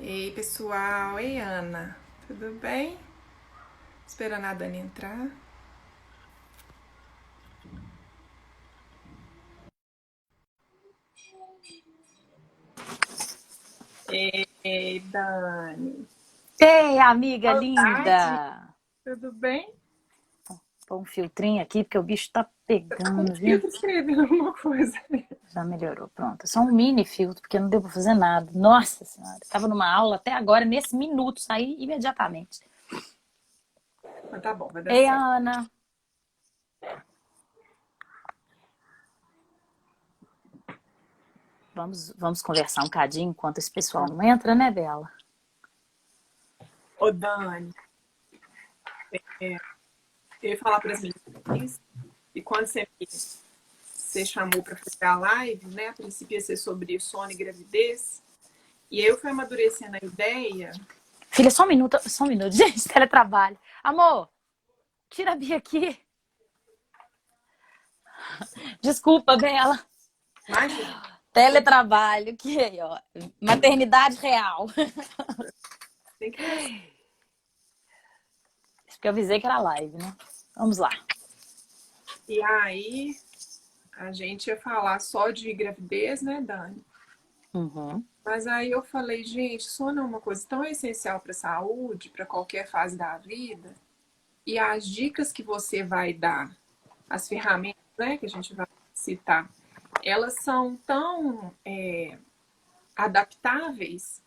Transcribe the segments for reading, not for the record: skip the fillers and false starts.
Ei, pessoal. Ei, Ana. Tudo bem? Esperando a Dani entrar. Ei, Dani. Ei, amiga Saudade. linda! Tudo bem? Põe um filtrinho aqui, porque o bicho tá Você tá com pegando, viu? filtro escrevendo alguma coisa? Já melhorou, pronto. É só um mini filtro, porque não deu pra fazer nada. Nossa Senhora, tava numa aula até agora, nesse minuto, saí imediatamente. Mas tá bom, vai dar Ei, certo. Ana, vamos conversar um cadinho enquanto esse pessoal não entra, né, Bela? Ô, Dani, eu ia falar para as meninas, e quando você chamou para fazer a live, né? A princípio ia ser sobre sono e gravidez. E aí eu fui amadurecendo a ideia. Filha, só um minuto, só um minuto. Gente, teletrabalho. Amor, tira a Bia aqui. Desculpa, Bela. Imagina, Teletrabalho, que aí, ó. Maternidade real. tem que fazer. Porque eu avisei que era live, né? Vamos lá. E aí, a gente ia falar só de gravidez, né, Dani? Uhum. Mas aí eu falei, gente, sono é uma coisa tão essencial para a saúde, para qualquer fase da vida. E as dicas que você vai dar, as ferramentas, né, que a gente vai citar, elas são tão adaptáveis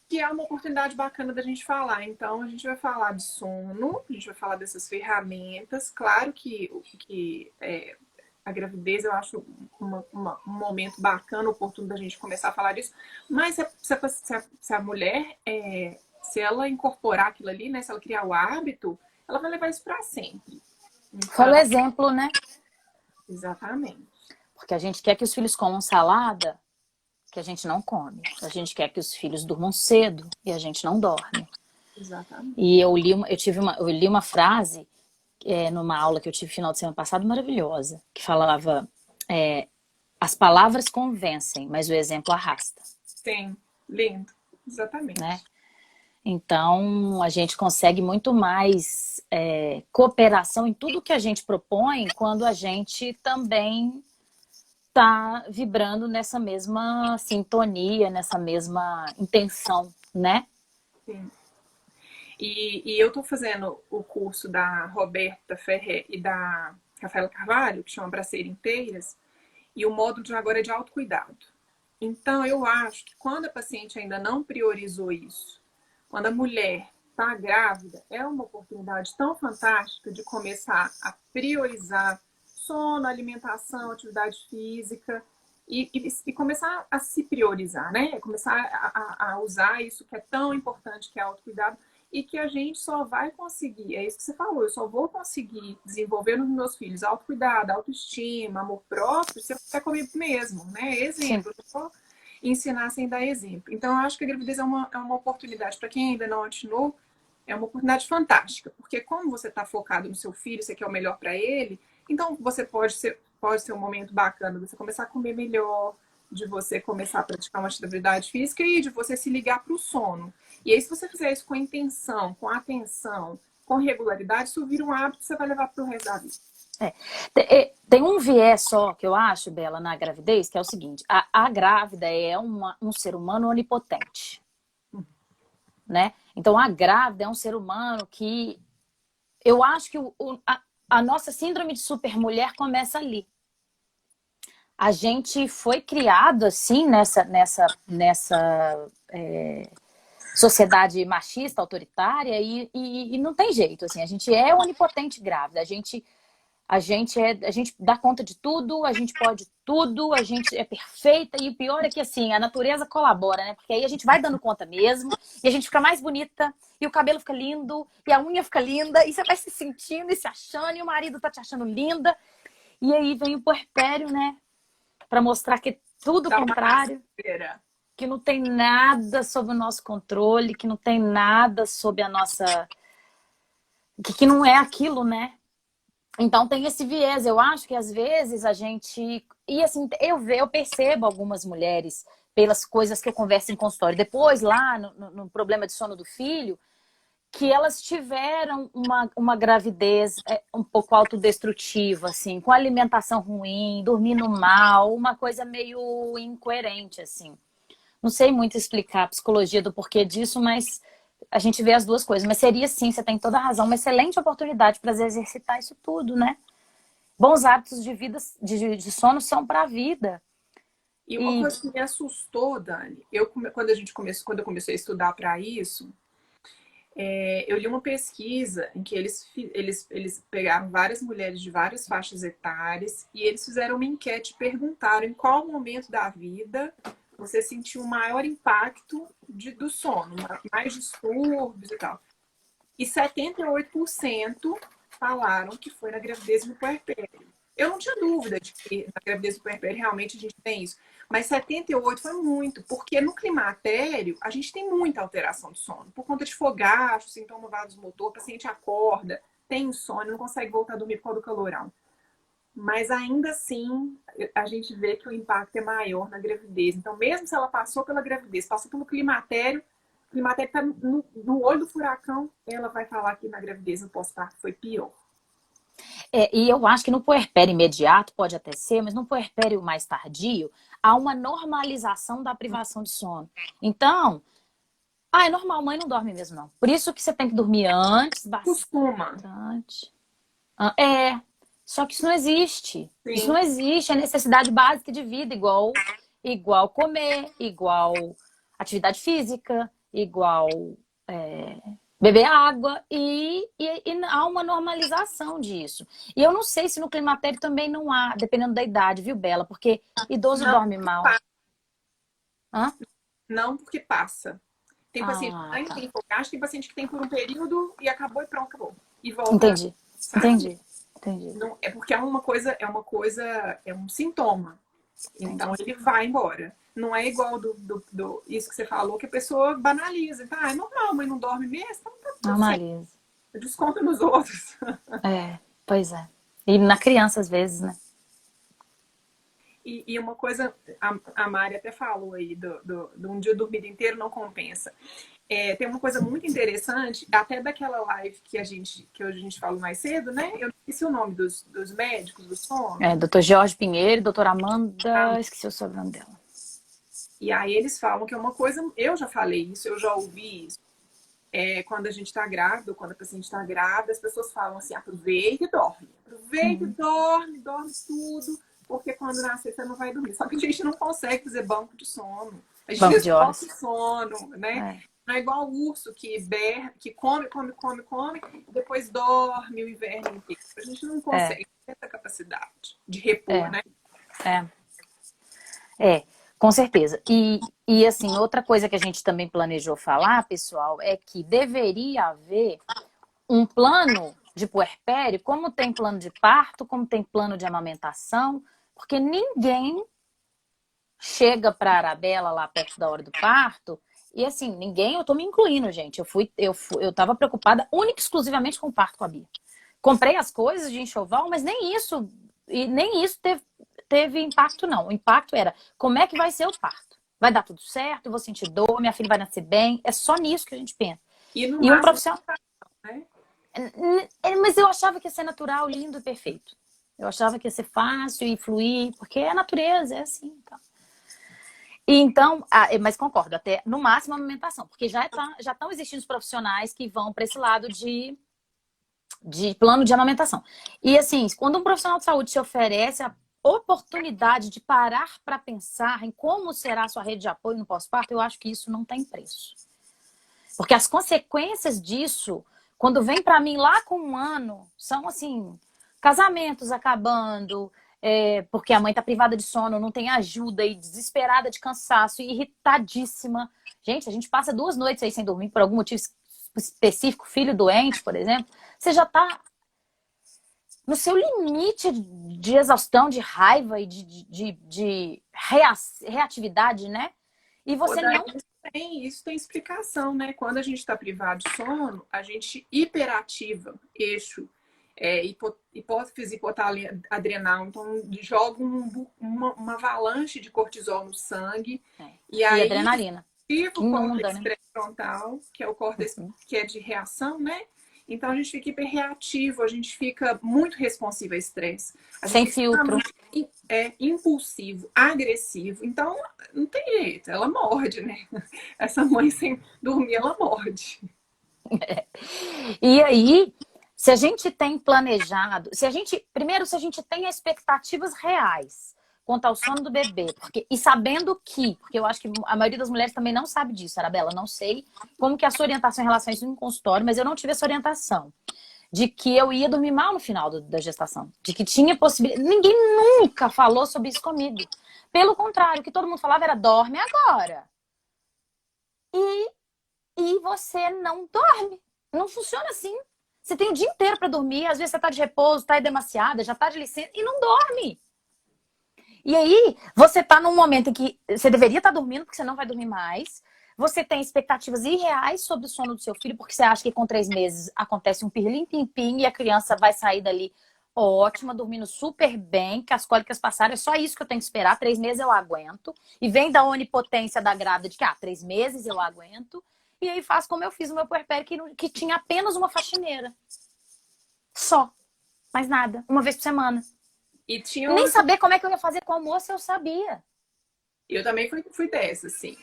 que é uma oportunidade bacana da gente falar. Então, a gente vai falar de sono, a gente vai falar dessas ferramentas. Claro que a gravidez eu acho um momento bacana, oportuno da gente começar a falar disso. Mas se a mulher, se ela incorporar aquilo ali, né, se ela criar o hábito, ela vai levar isso para sempre. Foi o Então, exemplo, né? exatamente. Porque a gente quer que os filhos comam salada, que a gente não come. A gente quer que os filhos durmam cedo e a gente não dorme. Exatamente. E eu li uma frase numa aula que eu tive final de semana passado maravilhosa, que falava as palavras convencem, mas o exemplo arrasta, Sim, lindo. né? Exatamente. Então, a gente consegue muito mais cooperação em tudo que a gente propõe quando a gente também tá vibrando nessa mesma sintonia, nessa mesma intenção, né? Sim. E eu estou fazendo o curso da Roberta Ferrer e da Rafaela Carvalho, que chama Para Ser Inteiras, e o módulo de agora é de autocuidado. Então, eu acho que quando a paciente ainda não priorizou isso, quando a mulher está grávida, é uma oportunidade tão fantástica de começar a priorizar sono, alimentação, atividade física e começar a se priorizar, né? Começar a usar isso que é tão importante, que é autocuidado, e que a gente só vai conseguir, é isso que você falou, eu só vou conseguir desenvolver nos meus filhos autocuidado, autoestima, amor próprio, se eu fizer comigo mesmo, né? Sim. Exemplo, eu só ensinar sem dar exemplo. Então, eu acho que a gravidez é uma oportunidade para quem ainda não atinou, é uma oportunidade fantástica, porque como você está focado no seu filho, você quer o melhor para ele, então você pode ser um momento bacana de você começar a comer melhor, de você começar a praticar uma atividade física e de você se ligar para o sono. E aí, se você fizer isso com intenção, com atenção, com regularidade, isso vira um hábito que você vai levar para o resto da vida. Tem um viés só que eu acho, Bela, na gravidez, que é o seguinte: a grávida é um ser humano onipotente, né? Então, a grávida é um ser humano que eu acho que a nossa síndrome de supermulher começa ali. A gente foi criado assim nessa sociedade machista, autoritária, e não tem jeito, assim, a gente é onipotente grávida, a gente dá conta de tudo, a gente pode tudo, a gente é perfeita, e o pior é que assim, a natureza colabora, né? Porque aí a gente vai dando conta mesmo, e a gente fica mais bonita, e o cabelo fica lindo, e a unha fica linda, e você vai se sentindo e se achando, e o marido tá te achando linda, e aí vem o puerpério, né? Pra mostrar que é tudo o Dá uma contrário, rasteira. que não tem nada sob o nosso controle, que não tem nada sob a nossa. Que não é aquilo, né? Então tem esse viés. Eu acho que às vezes a gente. E assim, eu percebo algumas mulheres pelas coisas que eu converso em consultório. Depois, lá no problema de sono do filho, que elas tiveram uma gravidez um pouco autodestrutiva, assim, com alimentação ruim, dormindo mal, uma coisa meio incoerente, assim. Não sei muito explicar a psicologia do porquê disso, mas a gente vê as duas coisas. Mas seria, sim, você tem toda a razão, uma excelente oportunidade para exercitar isso tudo, né? Bons hábitos de vida, de sono são para a vida. E uma coisa que me assustou, Dani, quando eu comecei a estudar para isso, eu li uma pesquisa em que eles pegaram várias mulheres de várias faixas etárias e eles fizeram uma enquete e perguntaram em qual momento da vida você sentiu um maior impacto do sono, mais distúrbios e tal. E 78% falaram que foi na gravidez e no puerpério. Eu não tinha dúvida de que na gravidez e no puerpério realmente a gente tem isso. Mas 78 foi muito, porque no climatério a gente tem muita alteração de sono. Por conta de fogacho, sintoma vasomotor, o paciente acorda, tem insônia, não consegue voltar a dormir por causa do calorão. Mas ainda assim, a gente vê que o impacto é maior na gravidez. Então, mesmo se ela passou pela gravidez, passou pelo climatério, o climatério está no olho do furacão, ela vai falar que na gravidez, no pós-parto, foi pior. E eu acho que no puerpério imediato pode até ser, mas no puerpério mais tardio, há uma normalização da privação de sono. Então, é normal, mãe não dorme mesmo, não. Por isso que você tem que dormir antes, Costuma. bastante. Só que isso não existe. Sim. Isso não existe. É necessidade básica de vida, igual comer, igual atividade física, igual beber água. E há uma normalização disso. E eu não sei se no climatério também não há, dependendo da idade, viu, Bela? Porque idoso Não, dorme mal. Hã? Não, porque passa. Tem paciente que Tá. tem fogacho, tem paciente que tem por um período e acabou e pronto, acabou. E volta. Entendi. Sabe? Entendi. Não, é porque é um sintoma. Então ele vai embora. Não é igual isso que você falou, que a pessoa banaliza. Então, é normal, mas não dorme mesmo, então tá tudo Normaliza. certo. Desconta nos outros. Pois é. E na criança, às vezes, né? E uma coisa, a Mari até falou aí, de um dia dormido inteiro não compensa. Tem uma coisa muito interessante, até daquela live que a gente falou mais cedo, né? Eu esqueci o nome dos médicos do sono. Dr. Jorge Pinheiro, doutora Amanda, esqueci o sobrenome dela. E aí eles falam que é uma coisa, eu já falei isso, eu já ouvi isso. Quando a gente está grávida, ou quando a paciente está grávida, as pessoas falam assim, aproveita e dorme. Aproveita e dorme tudo, porque quando nascer você não vai dormir. Só que a gente não consegue fazer banco de sono. A gente descobre sono, né? Não é igual o urso que come, depois dorme o inverno inteiro. A gente não consegue ter essa capacidade de repor, né? Com certeza. E assim, outra coisa que a gente também planejou falar, pessoal, é que deveria haver um plano de puerpério, como tem plano de parto, como tem plano de amamentação, porque ninguém chega para a Arabella lá perto da hora do parto e assim, eu tô me incluindo, gente. Eu tava preocupada única e exclusivamente com o parto com a Bia. Comprei as coisas de enxoval, mas nem isso teve impacto, não. O impacto era, como é que vai ser o parto? Vai dar tudo certo? Eu vou sentir dor? Minha filha vai nascer bem? É só nisso que a gente pensa. E um profissional, né? Mas eu achava que ia ser natural, lindo e perfeito. Eu achava que ia ser fácil e fluir, porque é a natureza, é assim. Então, mas concordo, até no máximo a amamentação, porque já estão existindo os profissionais que vão para esse lado de plano de amamentação. E assim, quando um profissional de saúde te oferece a oportunidade de parar para pensar em como será a sua rede de apoio no pós-parto, eu acho que isso não tem preço. Porque as consequências disso, quando vem para mim lá com 1 ano, são assim, casamentos acabando, porque a mãe tá privada de sono, não tem ajuda e desesperada de cansaço e irritadíssima. Gente, a gente passa 2 noites aí sem dormir por algum motivo específico, filho doente, por exemplo, você já tá no seu limite de exaustão, de raiva e de reatividade, né? E você não... Isso tem explicação, né? Quando a gente está privado de sono, a gente hiperativa eixo hipófise hipoadrenal, então joga uma avalanche de cortisol no sangue, e E aí adrenalina. ativa o Inunda, córtex né? pré-frontal, que é o córtex Uhum. que é de reação, né? Então a gente fica hiperreativo, a gente fica muito responsivo a estresse, a gente Sem fica filtro. extremamente impulsivo, agressivo. Então não tem jeito, ela morde, né? Essa mãe sem dormir, ela morde. E aí, se a gente tem planejado, primeiro, se a gente tem expectativas reais quanto ao sono do bebê, e sabendo que, porque eu acho que a maioria das mulheres também não sabe disso, Arabella, não sei como que é a sua orientação em relação a isso no consultório, mas eu não tive essa orientação de que eu ia dormir mal no final da gestação, de que tinha possibilidade. Ninguém nunca falou sobre isso comigo. Pelo contrário, o que todo mundo falava era dorme agora. E você não dorme. Não funciona assim. Você tem o dia inteiro para dormir, às vezes você tá de repouso, tá demasiada, já tá de licença e não dorme. E aí, você tá num momento em que você deveria estar dormindo, porque você não vai dormir mais. Você tem expectativas irreais sobre o sono do seu filho, porque você acha que com 3 meses acontece um pirlim-pim-pim e a criança vai sair dali ótima, dormindo super bem, que as cólicas passaram. É só isso que eu tenho que esperar. 3 meses eu aguento. E vem da onipotência da grávida de que, 3 meses eu aguento. E aí faz como eu fiz no meu puerpério, que tinha apenas uma faxineira. Só. Mais nada. Uma vez por semana. E tinha Nem outra. saber como é que eu ia fazer com o almoço, eu sabia. Eu também fui dessa, assim.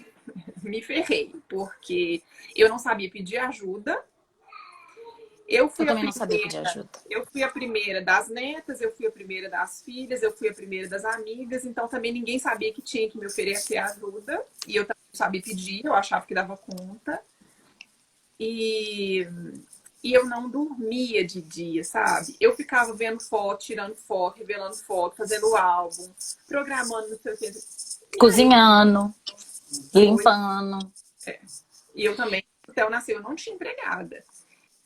Me ferrei, porque eu não sabia pedir ajuda. Eu Eu fui a também não sabia pedir primeira, ajuda. eu fui a primeira das netas, eu fui a primeira das filhas, eu fui a primeira das amigas, então também ninguém sabia que tinha que me oferecer ajuda. E eu também não sabia pedir, eu achava que dava conta. E, e eu não dormia de dia, sabe? Eu ficava vendo foto, tirando foto, revelando foto, fazendo álbum, programando não sei o que. E aí Cozinhando, foi. limpando. E eu também, até eu nascer, eu não tinha empregada.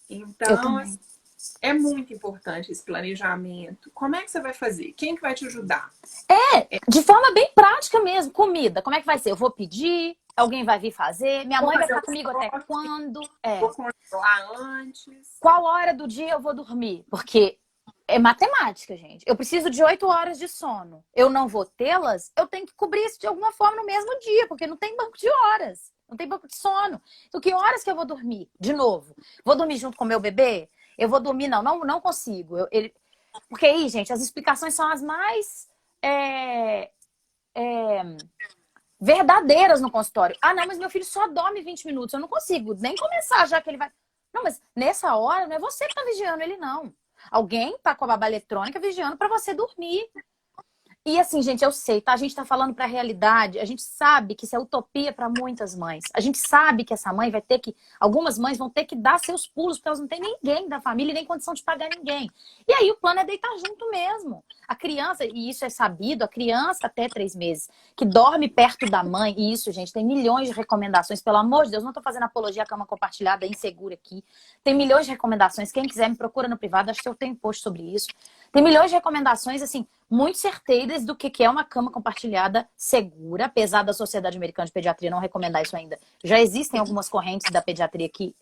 Eu Então, também. assim, é muito importante esse planejamento. Como é que você vai fazer? Quem que vai te ajudar? De forma bem prática mesmo. Comida, como é que vai ser? Eu vou pedir? Alguém vai vir fazer? Minha Vou mãe vai fazer o ficar comigo até esporte, quando? vou controlar antes. Qual hora do dia eu vou dormir? Porque é matemática, gente. Eu preciso de 8 horas de sono. Eu não vou tê-las, eu tenho que cobrir isso de alguma forma no mesmo dia, porque não tem banco de horas. Não tem banco de sono. Então, que horas que eu vou dormir? De novo. Vou dormir junto com o meu bebê? Eu vou dormir, não consigo. Porque aí, gente, as explicações são as mais é, verdadeiras no consultório. Não, mas meu filho só dorme 20 minutos. Eu não consigo nem começar já que ele vai. Não, mas nessa hora não é você que tá vigiando ele, não. Alguém tá com a babá eletrônica vigiando para você dormir. E assim, gente, eu sei, tá? A gente tá falando pra realidade, a gente sabe que isso é utopia para muitas mães. A gente sabe que essa mãe vai ter que. Algumas mães vão ter que dar seus pulos, porque elas não têm ninguém da família e nem condição de pagar ninguém. E aí o plano é deitar junto mesmo. A criança, e isso é sabido, a criança até 3 meses, que dorme perto da mãe, e isso, gente, tem milhões de recomendações, pelo amor de Deus, não tô fazendo apologia à cama compartilhada, é insegura aqui. Tem milhões de recomendações. Quem quiser me procura no privado, acho que eu tenho post sobre isso. Tem milhões de recomendações, assim, muito certeiras do que é uma cama compartilhada segura, apesar da Sociedade Americana de Pediatria não recomendar isso ainda. Já existem algumas correntes da pediatria que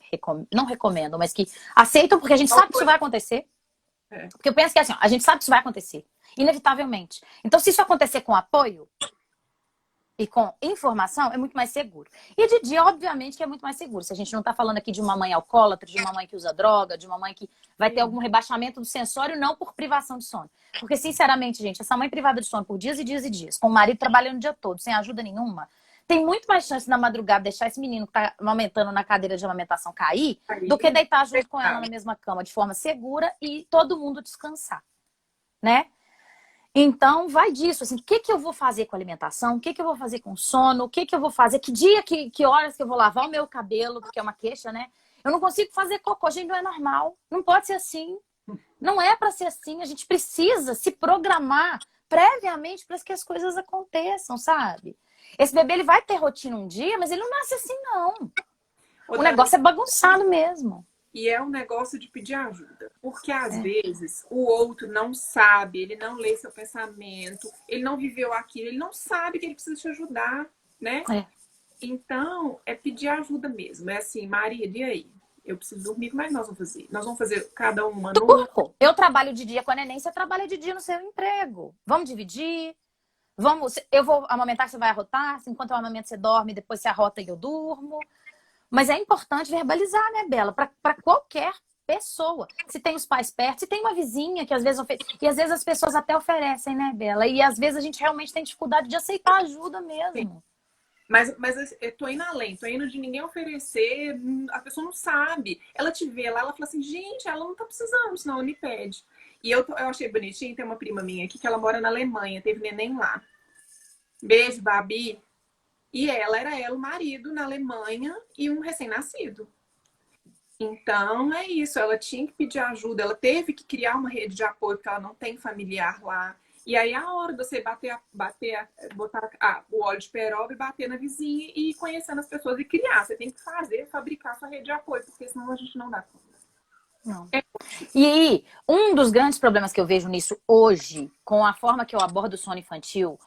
não recomendam, mas que aceitam porque a gente sabe que isso vai acontecer. Porque eu penso que assim, ó, a gente sabe que isso vai acontecer, inevitavelmente. Então, se isso acontecer com apoio e com informação, é muito mais seguro. E de dia, obviamente, que é muito mais seguro. Se a gente não está falando aqui de uma mãe alcoólatra, de uma mãe que usa droga, de uma mãe que vai ter algum rebaixamento do sensório, não por privação de sono. Porque, sinceramente, gente, essa mãe privada de sono por dias e dias e dias, com o marido trabalhando o dia todo, sem ajuda nenhuma, tem muito mais chance na madrugada deixar esse menino que está amamentando na cadeira de amamentação cair, do que deitar junto com ela na mesma cama de forma segura e todo mundo descansar, né? Então, vai disso, assim, o que que eu vou fazer com a alimentação? O que que eu vou fazer com o sono? O que que eu vou fazer? Que dia, que horas que eu vou lavar o meu cabelo? Porque é uma queixa, né? Eu não consigo fazer cocô, gente, não é normal. Não pode ser assim. Não é para ser assim. A gente precisa se programar previamente para que as coisas aconteçam, sabe? Esse bebê, ele vai ter rotina um dia, mas ele não nasce assim, não. O negócio é bagunçado mesmo. E é um negócio de pedir ajuda. Porque às vezes o outro não sabe, ele não lê seu pensamento, ele não viveu aquilo, ele não sabe que ele precisa te ajudar, né? É. Então, é pedir ajuda mesmo. É assim, Maria, e aí? Eu preciso dormir, como é que nós vamos fazer? Nós vamos fazer cada uma no... Turco, eu trabalho de dia com a neném, você trabalha de dia no seu emprego. Vamos dividir? Vamos, eu vou amamentar, você vai arrotar? Enquanto eu amamento, você dorme, depois você arrota e eu durmo. Mas é importante verbalizar, né, Bela? Para qualquer pessoa. Se tem os pais perto, se tem uma vizinha que às vezes oferece. E às vezes as pessoas até oferecem, né, Bela? E às vezes a gente realmente tem dificuldade de aceitar ajuda mesmo. Mas eu tô indo além, tô indo de ninguém oferecer, a pessoa não sabe. Ela te vê lá, ela fala assim, gente, ela não tá precisando, senão ela me pede. E eu achei bonitinho, tem uma prima minha aqui que ela mora na Alemanha, teve neném lá. Beijo, Babi. E ela, o marido na Alemanha e um recém-nascido. Então é isso, ela tinha que pedir ajuda, ela teve que criar uma rede de apoio porque ela não tem familiar lá. E aí a hora de você botar o óleo de peroba e bater na vizinha e ir conhecendo as pessoas e criar. Você tem que fabricar sua rede de apoio, porque senão a gente não dá conta. Não. E aí, um dos grandes problemas que eu vejo nisso hoje, com a forma que eu abordo o sono infantil,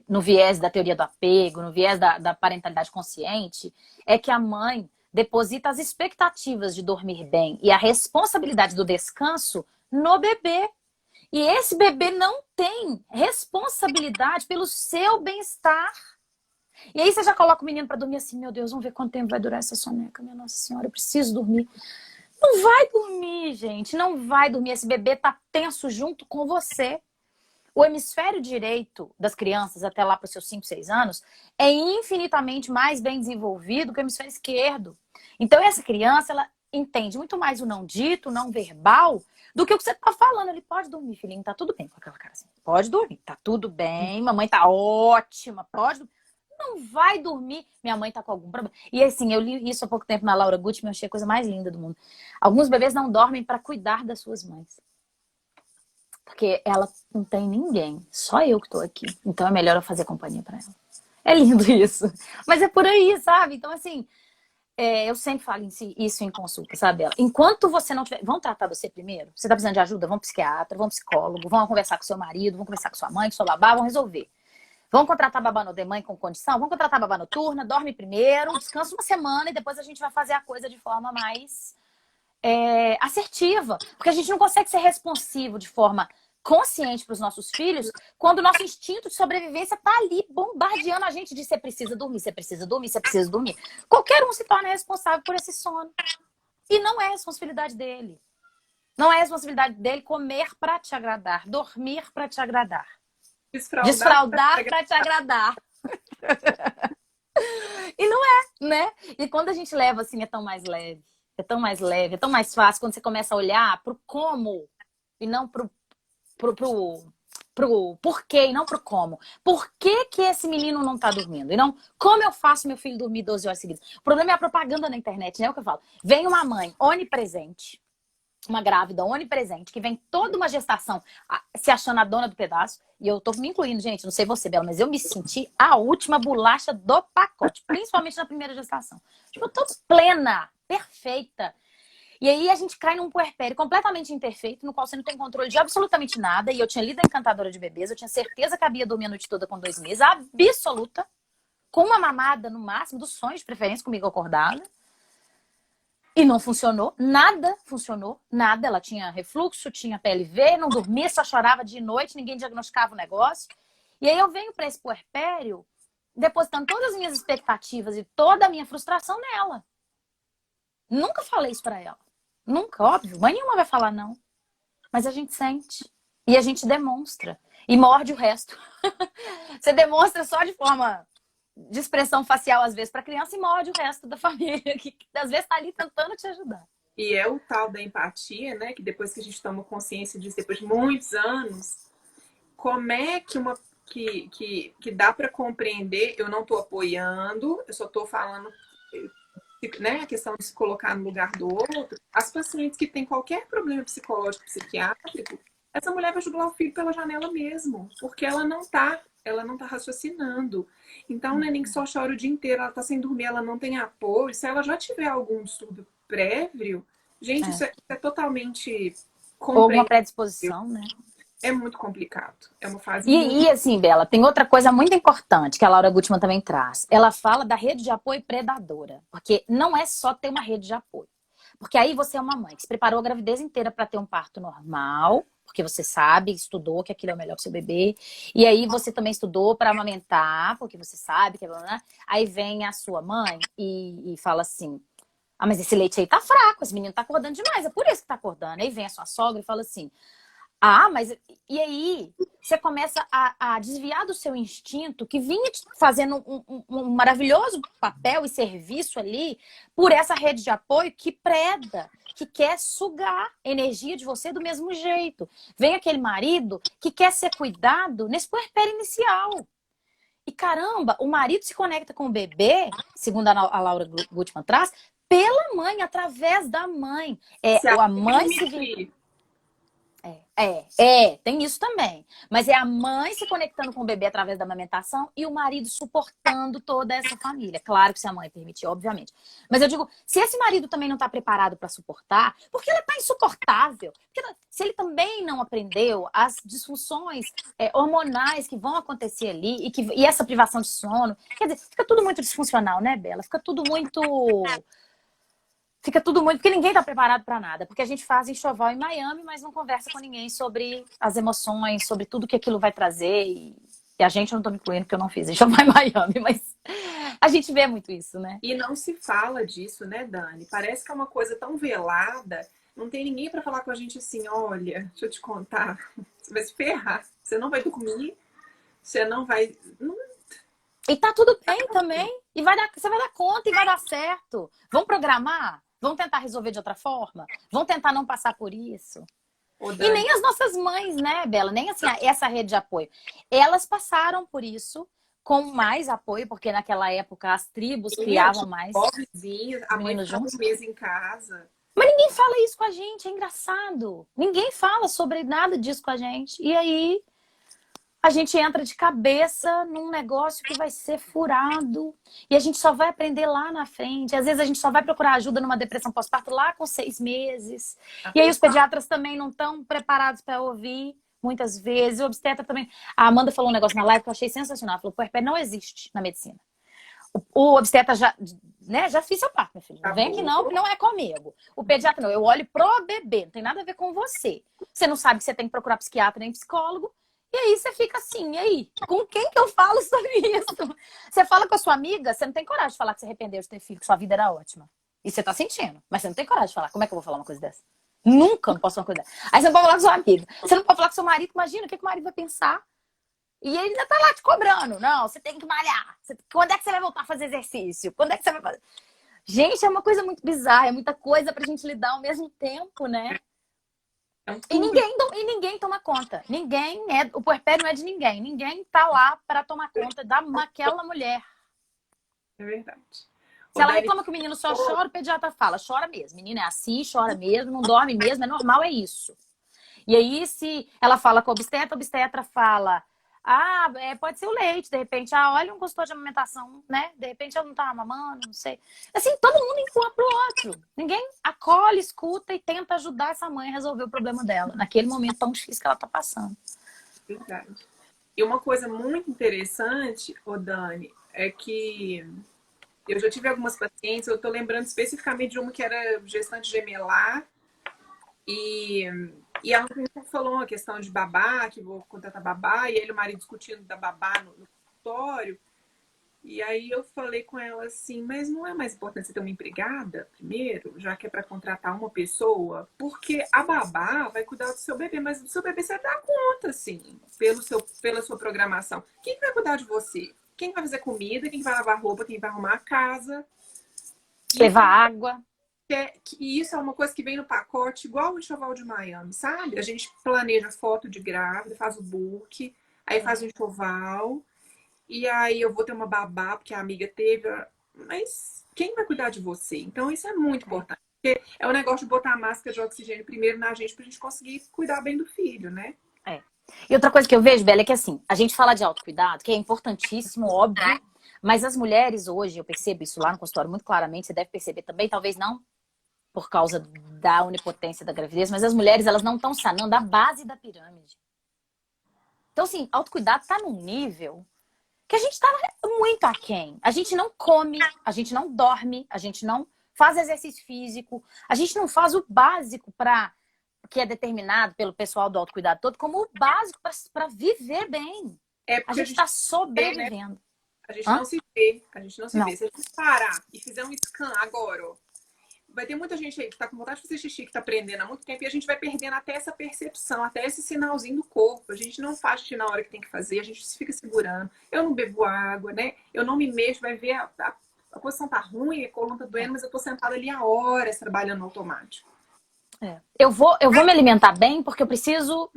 no viés da teoria do apego, no viés da parentalidade consciente, é que a mãe deposita as expectativas de dormir bem e a responsabilidade do descanso no bebê. E esse bebê não tem responsabilidade pelo seu bem-estar. E aí você já coloca o menino para dormir assim, meu Deus, vamos ver quanto tempo vai durar essa soneca, minha Nossa Senhora, eu preciso dormir. Não vai dormir, gente, não vai dormir. Esse bebê tá tenso junto com você. O hemisfério direito das crianças, até lá para os seus 5, 6 anos, é infinitamente mais bem desenvolvido que o hemisfério esquerdo. Então, essa criança, ela entende muito mais o não dito, o não verbal, do que o que você tá falando. Ele pode dormir, filhinho, tá tudo bem. Com aquela cara assim, pode dormir, tá tudo bem, mamãe tá ótima, pode dormir. Não vai dormir. Minha mãe tá com algum problema. E assim, eu li isso há pouco tempo na Laura Gutman, eu achei a coisa mais linda do mundo. Alguns bebês não dormem para cuidar das suas mães. Porque ela não tem ninguém, só eu que tô aqui. Então é melhor eu fazer companhia para ela. É lindo isso. Mas é por aí, sabe? Então, assim, eu sempre falo isso em consulta, sabe, Bela? Enquanto você não tiver... Vão tratar você primeiro? Você tá precisando de ajuda? Vão psiquiatra, vão psicólogo, vão conversar com seu marido, vão conversar com sua mãe, com sua babá, vão resolver. Vão contratar babá no demãe com condição? Vão contratar babá noturna, dorme primeiro, descansa uma semana e depois a gente vai fazer a coisa de forma mais assertiva. Porque a gente não consegue ser responsivo de forma consciente para os nossos filhos quando o nosso instinto de sobrevivência tá ali bombardeando a gente de você precisa dormir, você precisa dormir, você precisa dormir. Qualquer um se torna responsável por esse sono. E não é responsabilidade dele. Não é responsabilidade dele comer para te agradar, dormir para te agradar. Desfraldar para te agradar. E não é, né? E quando a gente leva assim, é tão mais leve. É tão mais leve, é tão mais fácil quando você começa a olhar pro como e não pro porquê e não pro como. Por que que esse menino não tá dormindo? E não como eu faço meu filho dormir 12 horas seguidas. O problema é a propaganda na internet, né? É o que eu falo. Vem uma mãe onipresente, uma grávida onipresente, que vem toda uma gestação se achando a dona do pedaço. E eu tô me incluindo, gente, não sei você, Bela, mas eu me senti a última bolacha do pacote, principalmente na primeira gestação. Tipo, eu tô plena, perfeita. E aí a gente cai num puerpério completamente imperfeito, no qual você não tem controle de absolutamente nada. E eu tinha lido a Encantadora de Bebês, eu tinha certeza que a Bia dormia a noite toda com 2 meses, absoluta, com uma mamada no máximo, dos sonhos de preferência comigo acordada. E não funcionou, nada funcionou, nada. Ela tinha refluxo, tinha PLV, não dormia, só chorava de noite, ninguém diagnosticava o negócio. E aí eu venho para esse puerpério depositando todas as minhas expectativas e toda a minha frustração nela. Nunca falei isso para ela. Nunca, óbvio. Mãe nenhuma vai falar não. Mas a gente sente. E a gente demonstra. E morde o resto. Você demonstra só de forma de expressão facial, às vezes, para a criança e morde o resto da família, que às vezes está ali tentando te ajudar. E é o tal da empatia, né? Que depois que a gente toma consciência disso, depois de muitos anos, como é que dá para compreender? Eu não estou apoiando, eu só estou falando, né? A questão de se colocar no lugar do outro. As pacientes que têm qualquer problema psicológico, psiquiátrico, essa mulher vai jogar o filho pela janela mesmo, porque ela não tá raciocinando. Então, não é nem que só chora o dia inteiro, ela tá sem dormir, ela não tem apoio. Se ela já tiver algum distúrbio prévio, gente, isso é totalmente ou uma predisposição, né? É muito complicado. É uma fase E assim, Bela, tem outra coisa muito importante que a Laura Gutman também traz. Ela fala da rede de apoio predadora. Porque não é só ter uma rede de apoio. Porque aí você é uma mãe que se preparou a gravidez inteira para ter um parto normal, porque você sabe, estudou que aquilo é o melhor para seu bebê. E aí você também estudou para amamentar, porque você sabe que é... Aí vem a sua mãe e fala assim: ah, mas esse leite aí tá fraco, esse menino tá acordando demais, é por isso que tá acordando. Aí vem a sua sogra e fala assim: ah, mas e aí você começa a desviar do seu instinto que vinha te fazendo um maravilhoso papel e serviço ali por essa rede de apoio que preda, que quer sugar energia de você do mesmo jeito. Vem aquele marido que quer ser cuidado nesse puerpério inicial. E caramba, o marido se conecta com o bebê, segundo a Laura Gutman traz, pela mãe, através da mãe. Se a A mãe se permitir. Tem isso também. Mas é a mãe se conectando com o bebê através da amamentação e o marido suportando toda essa família. Claro que se a mãe permitir, obviamente. Mas eu digo, se esse marido também não está preparado para suportar, porque ela está insuportável. Porque se ele também não aprendeu as disfunções hormonais que vão acontecer ali e essa privação de sono, quer dizer, fica tudo muito disfuncional, né, Bela? Fica tudo muito... Porque ninguém tá preparado para nada. Porque a gente faz enxoval em Miami, mas não conversa com ninguém sobre as emoções, sobre tudo que aquilo vai trazer. E a gente, eu não tô me incluindo porque eu não fiz enxoval em Miami, mas a gente vê muito isso, né? E não se fala disso, né, Dani? Parece que é uma coisa tão velada. Não tem ninguém para falar com a gente assim: olha, deixa eu te contar. Você vai se ferrar. Você não vai dormir. Você não vai... Não... E tá tudo bem também. E você vai dar conta e vai dar certo. Vamos programar? Vamos tentar resolver de outra forma? Vamos tentar não passar por isso? E nem as nossas mães, né, Bela? Nem assim, essa rede de apoio. Elas passaram por isso com mais apoio, porque naquela época as tribos criavam mais pobrezinha, a mãe meninos ficava juntos. um mês em casa. Mas ninguém fala isso com a gente, é engraçado. Ninguém fala sobre nada disso com a gente. E aí a gente entra de cabeça num negócio que vai ser furado. E a gente só vai aprender lá na frente. Às vezes a gente só vai procurar ajuda numa depressão pós-parto lá com 6 meses. E aí os pediatras também não estão preparados para ouvir, muitas vezes. O obstetra também. A Amanda falou um negócio na live que eu achei sensacional. Ela falou: puerpério não existe na medicina. O obstetra já fiz seu parto, meu filho. Não vem aqui não, que não é comigo. O pediatra não. Eu olho pro bebê. Não tem nada a ver com você. Você não sabe que você tem que procurar psiquiatra nem psicólogo. E aí você fica assim, e aí? Com quem que eu falo sobre isso? Você fala com a sua amiga, você não tem coragem de falar que você arrependeu de ter filho, que sua vida era ótima. E você tá sentindo, mas você não tem coragem de falar. Como é que eu vou falar uma coisa dessa? Nunca não posso falar uma coisa dessa. Aí você não pode falar com sua amiga. Você não pode falar com seu marido. Imagina o que o marido vai pensar. E ele ainda tá lá te cobrando. Não, você tem que malhar. Quando é que você vai voltar a fazer exercício? Quando é que você vai fazer... Gente, é uma coisa muito bizarra. É muita coisa pra gente lidar ao mesmo tempo, né? E ninguém toma conta. O puerpério não é de ninguém. Ninguém tá lá para tomar conta daquela mulher. É verdade. Se ela reclama que o menino só chora, o pediatra fala: chora mesmo. Menino é assim, chora mesmo, não dorme mesmo, é normal, é isso. E aí, se ela fala com a obstetra fala: ah, pode ser o leite, de repente, olha, não gostou de amamentação, né? De repente ela não tá mamando, não sei. Assim, todo mundo empurra pro outro. Ninguém acolhe, escuta e tenta ajudar essa mãe a resolver o problema dela, naquele momento tão difícil que ela tá passando. Verdade. E uma coisa muito interessante, Dani, é que eu já tive algumas pacientes, eu tô lembrando especificamente de uma que era gestante gemelar, e ela falou uma questão de babá, que vou contratar babá, e ele, o marido discutindo da babá no consultório. E aí eu falei com ela assim: mas não é mais importante você ter uma empregada primeiro, já que é para contratar uma pessoa? Porque a babá vai cuidar do seu bebê, mas do seu bebê você dá conta, assim, pela sua programação. Quem vai cuidar de você? Quem vai fazer comida? Quem vai lavar roupa? Quem vai arrumar a casa? Levar água. E isso é uma coisa que vem no pacote, igual o enxoval de Miami, sabe? A gente planeja foto de grávida, faz o book, aí faz o enxoval, e aí eu vou ter uma babá, porque a amiga teve, mas quem vai cuidar de você? Então isso é muito importante, porque é o negócio de botar a máscara de oxigênio primeiro na gente, pra gente conseguir cuidar bem do filho, né? E outra coisa que eu vejo, Bela, é que assim, a gente fala de autocuidado, que é importantíssimo, óbvio, mas as mulheres hoje, eu percebo isso lá no consultório muito claramente, você deve perceber também, talvez não por causa da onipotência da gravidez, mas as mulheres, elas não estão sanando a base da pirâmide. Então, assim, autocuidado tá num nível que a gente tá muito aquém. A gente não come, a gente não dorme, a gente não faz exercício físico. A gente não faz o básico que é determinado pelo pessoal do autocuidado todo como o básico para viver bem. É A porque gente está sobrevivendo. Né? A gente Hã? não se vê, a gente não se Não. vê. Se a gente parar e fizer um scan agora, ó, vai ter muita gente aí que tá com vontade de fazer xixi, que tá aprendendo há muito tempo, e a gente vai perdendo até essa percepção, até esse sinalzinho do corpo. A gente não faz xixi na hora que tem que fazer, a gente fica segurando. Eu não bebo água, né? Eu não me mexo, vai ver a posição tá ruim, a coluna tá doendo, mas eu tô sentada ali há horas trabalhando no automático. Eu vou me alimentar bem porque eu preciso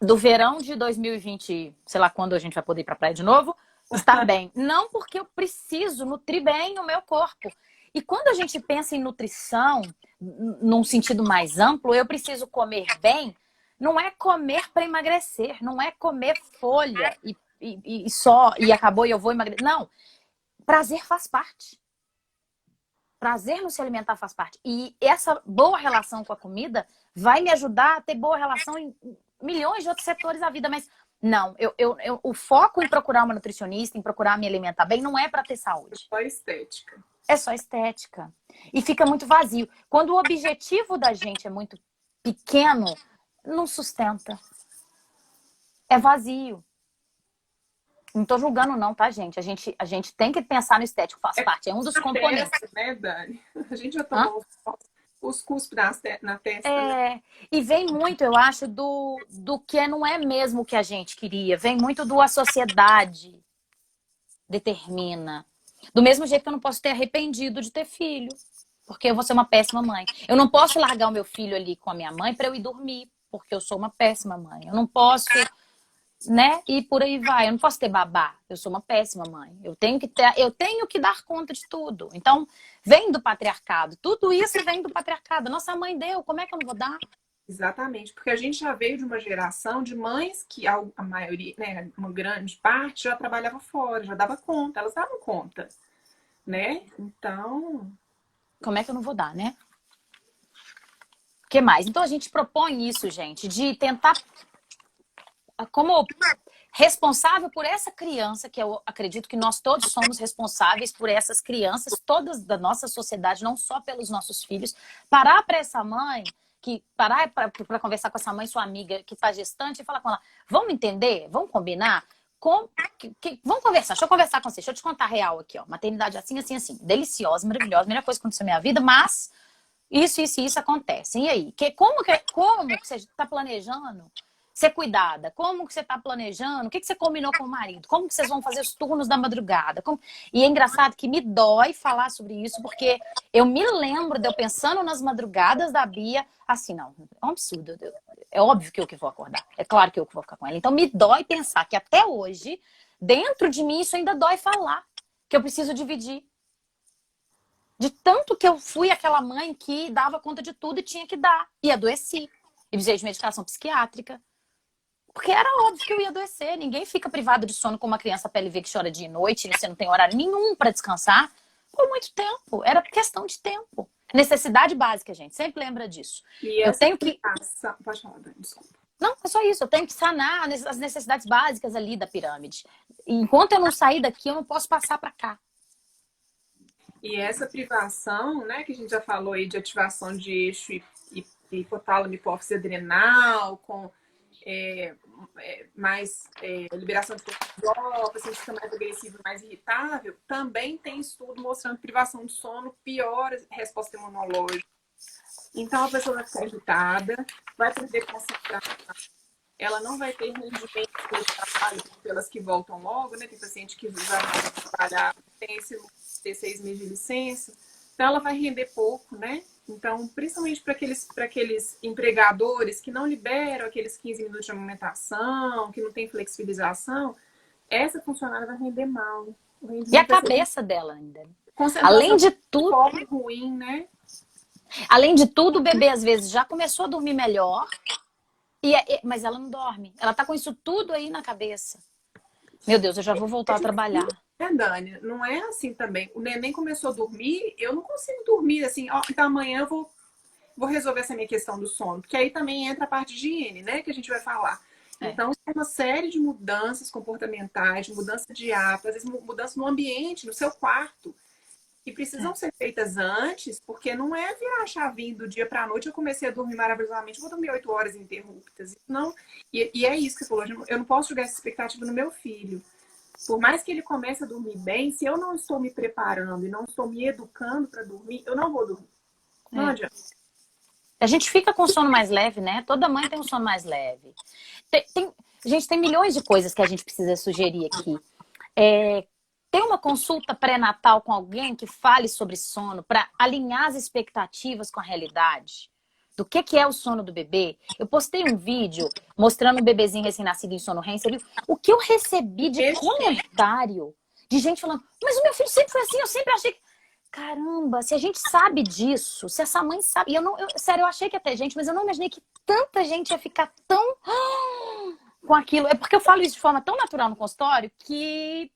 do verão de 2020, sei lá quando a gente vai poder ir pra praia de novo, estar bem. Não porque eu preciso nutrir bem o meu corpo. E quando a gente pensa em nutrição, num sentido mais amplo, eu preciso comer bem, não é comer para emagrecer, não é comer folha e só, e acabou e eu vou emagrecer. Não, prazer faz parte. Prazer no se alimentar faz parte. E essa boa relação com a comida vai me ajudar a ter boa relação em milhões de outros setores da vida. Mas não, o foco em procurar uma nutricionista, em procurar me alimentar bem, não é para ter saúde. É só estética. É só estética. E fica muito vazio. Quando o objetivo da gente é muito pequeno, não sustenta. É vazio. Não tô julgando não, tá, gente? A gente tem que pensar no estético, faz parte. É um dos componentes. Testa, né, Dani? A gente já tomou os cuspos na testa. É, né? e vem muito, eu acho, do que não é mesmo o que a gente queria. Vem muito do a sociedade determina. Do mesmo jeito que eu não posso ter arrependido de ter filho, porque eu vou ser uma péssima mãe. Eu não posso largar o meu filho ali com a minha mãe para eu ir dormir, porque eu sou uma péssima mãe. Eu não posso, né? E por aí vai. Eu não posso ter babá. Eu sou uma péssima mãe. Eu tenho que dar conta de tudo. Então, vem do patriarcado. Tudo isso vem do patriarcado. Nossa mãe deu, como é que eu não vou dar? Exatamente, porque a gente já veio de uma geração de mães que a maioria, né, uma grande parte já trabalhava fora, já dava conta, elas davam conta, né? Então, Como é que eu não vou dar, né? O que mais? Então a gente propõe isso, gente, de tentar como responsável por essa criança, que eu acredito que nós todos somos responsáveis por essas crianças, todas da nossa sociedade, não só pelos nossos filhos, parar para essa mãe, parar para conversar com essa mãe, sua amiga que está gestante, e falar com ela, vamos entender? Vamos combinar? Vamos conversar, deixa eu conversar com você, deixa eu te contar a real aqui, ó. Maternidade assim, assim, assim, deliciosa, maravilhosa, melhor coisa que aconteceu na minha vida, mas isso acontece. E aí? Como que você está planejando ser cuidada? Como que você está planejando? O que você combinou com o marido? Como que vocês vão fazer os turnos da madrugada? E é engraçado que me dói falar sobre isso, porque eu me lembro de eu pensando nas madrugadas da Bia, assim, não, é um absurdo. É óbvio que eu que vou acordar. É claro que eu que vou ficar com ela. Então me dói pensar que até hoje, dentro de mim, isso ainda dói falar. Que eu preciso dividir. De tanto que eu fui aquela mãe que dava conta de tudo e tinha que dar. E adoeci. E precisei de medicação psiquiátrica. Porque era óbvio que eu ia adoecer. Ninguém fica privado de sono com uma criança PLV que chora dia e noite, e você não tem horário nenhum para descansar por muito tempo. Era questão de tempo. Necessidade básica, gente. Sempre lembra disso. e Eu essa tenho que... Pode falar, Dani, desculpa. Não, é só isso. Eu tenho que sanar as necessidades básicas ali da pirâmide. E enquanto eu não sair daqui, eu não posso passar para cá. E essa privação, né, que a gente já falou aí de ativação de eixo e hipotálamo, hipófise adrenal, com mais liberação de cortisol, paciente fica mais agressivo, mais irritável, também tem estudo mostrando que privação de sono piora a resposta imunológica. Então a pessoa vai ficar agitada, vai perder concentração, ela não vai ter rendimento de trabalho, pelas que voltam logo, né? Tem paciente que já vai trabalhar, tem esse ter 6 meses de licença, então ela vai render pouco, né? Então, principalmente para aqueles empregadores que não liberam aqueles 15 minutos de amamentação, que não tem flexibilização, essa funcionária vai render mal. E a cabeça dela ainda. Concentração Além de tudo, ruim, né? Além de tudo, o bebê às vezes já começou a dormir melhor, mas ela não dorme. Ela tá com isso tudo aí na cabeça. Meu Deus, eu já vou voltar a trabalhar. Dani, não é assim também. O neném começou a dormir, eu não consigo dormir assim, ó, então amanhã eu vou resolver essa minha questão do sono, porque aí também entra a parte de higiene, né, que a gente vai falar. Então, é uma série de mudanças comportamentais, de mudança de hábito, às vezes mudança no ambiente, no seu quarto. E precisam ser feitas antes, porque não é virar a chavinha do dia para a noite. Eu comecei a dormir maravilhosamente, vou dormir 8 horas ininterruptas. Não, e é isso que você falou. Eu não posso jogar essa expectativa no meu filho. Por mais que ele comece a dormir bem, se eu não estou me preparando e não estou me educando para dormir, eu não vou dormir. Não adianta. A gente fica com sono mais leve, né? Toda mãe tem um sono mais leve. Gente, tem milhões de coisas que a gente precisa sugerir aqui. Tem uma consulta pré-natal com alguém que fale sobre sono para alinhar as expectativas com a realidade do que é o sono do bebê. Eu postei um vídeo mostrando um bebezinho recém-nascido em sono REM. Você viu o que eu recebi de comentário de gente falando, mas o meu filho sempre foi assim, eu sempre achei que... Caramba, se a gente sabe disso, se essa mãe sabe... Sério, eu achei que ia ter gente, mas eu não imaginei que tanta gente ia ficar tão... com aquilo. É porque eu falo isso de forma tão natural no consultório que...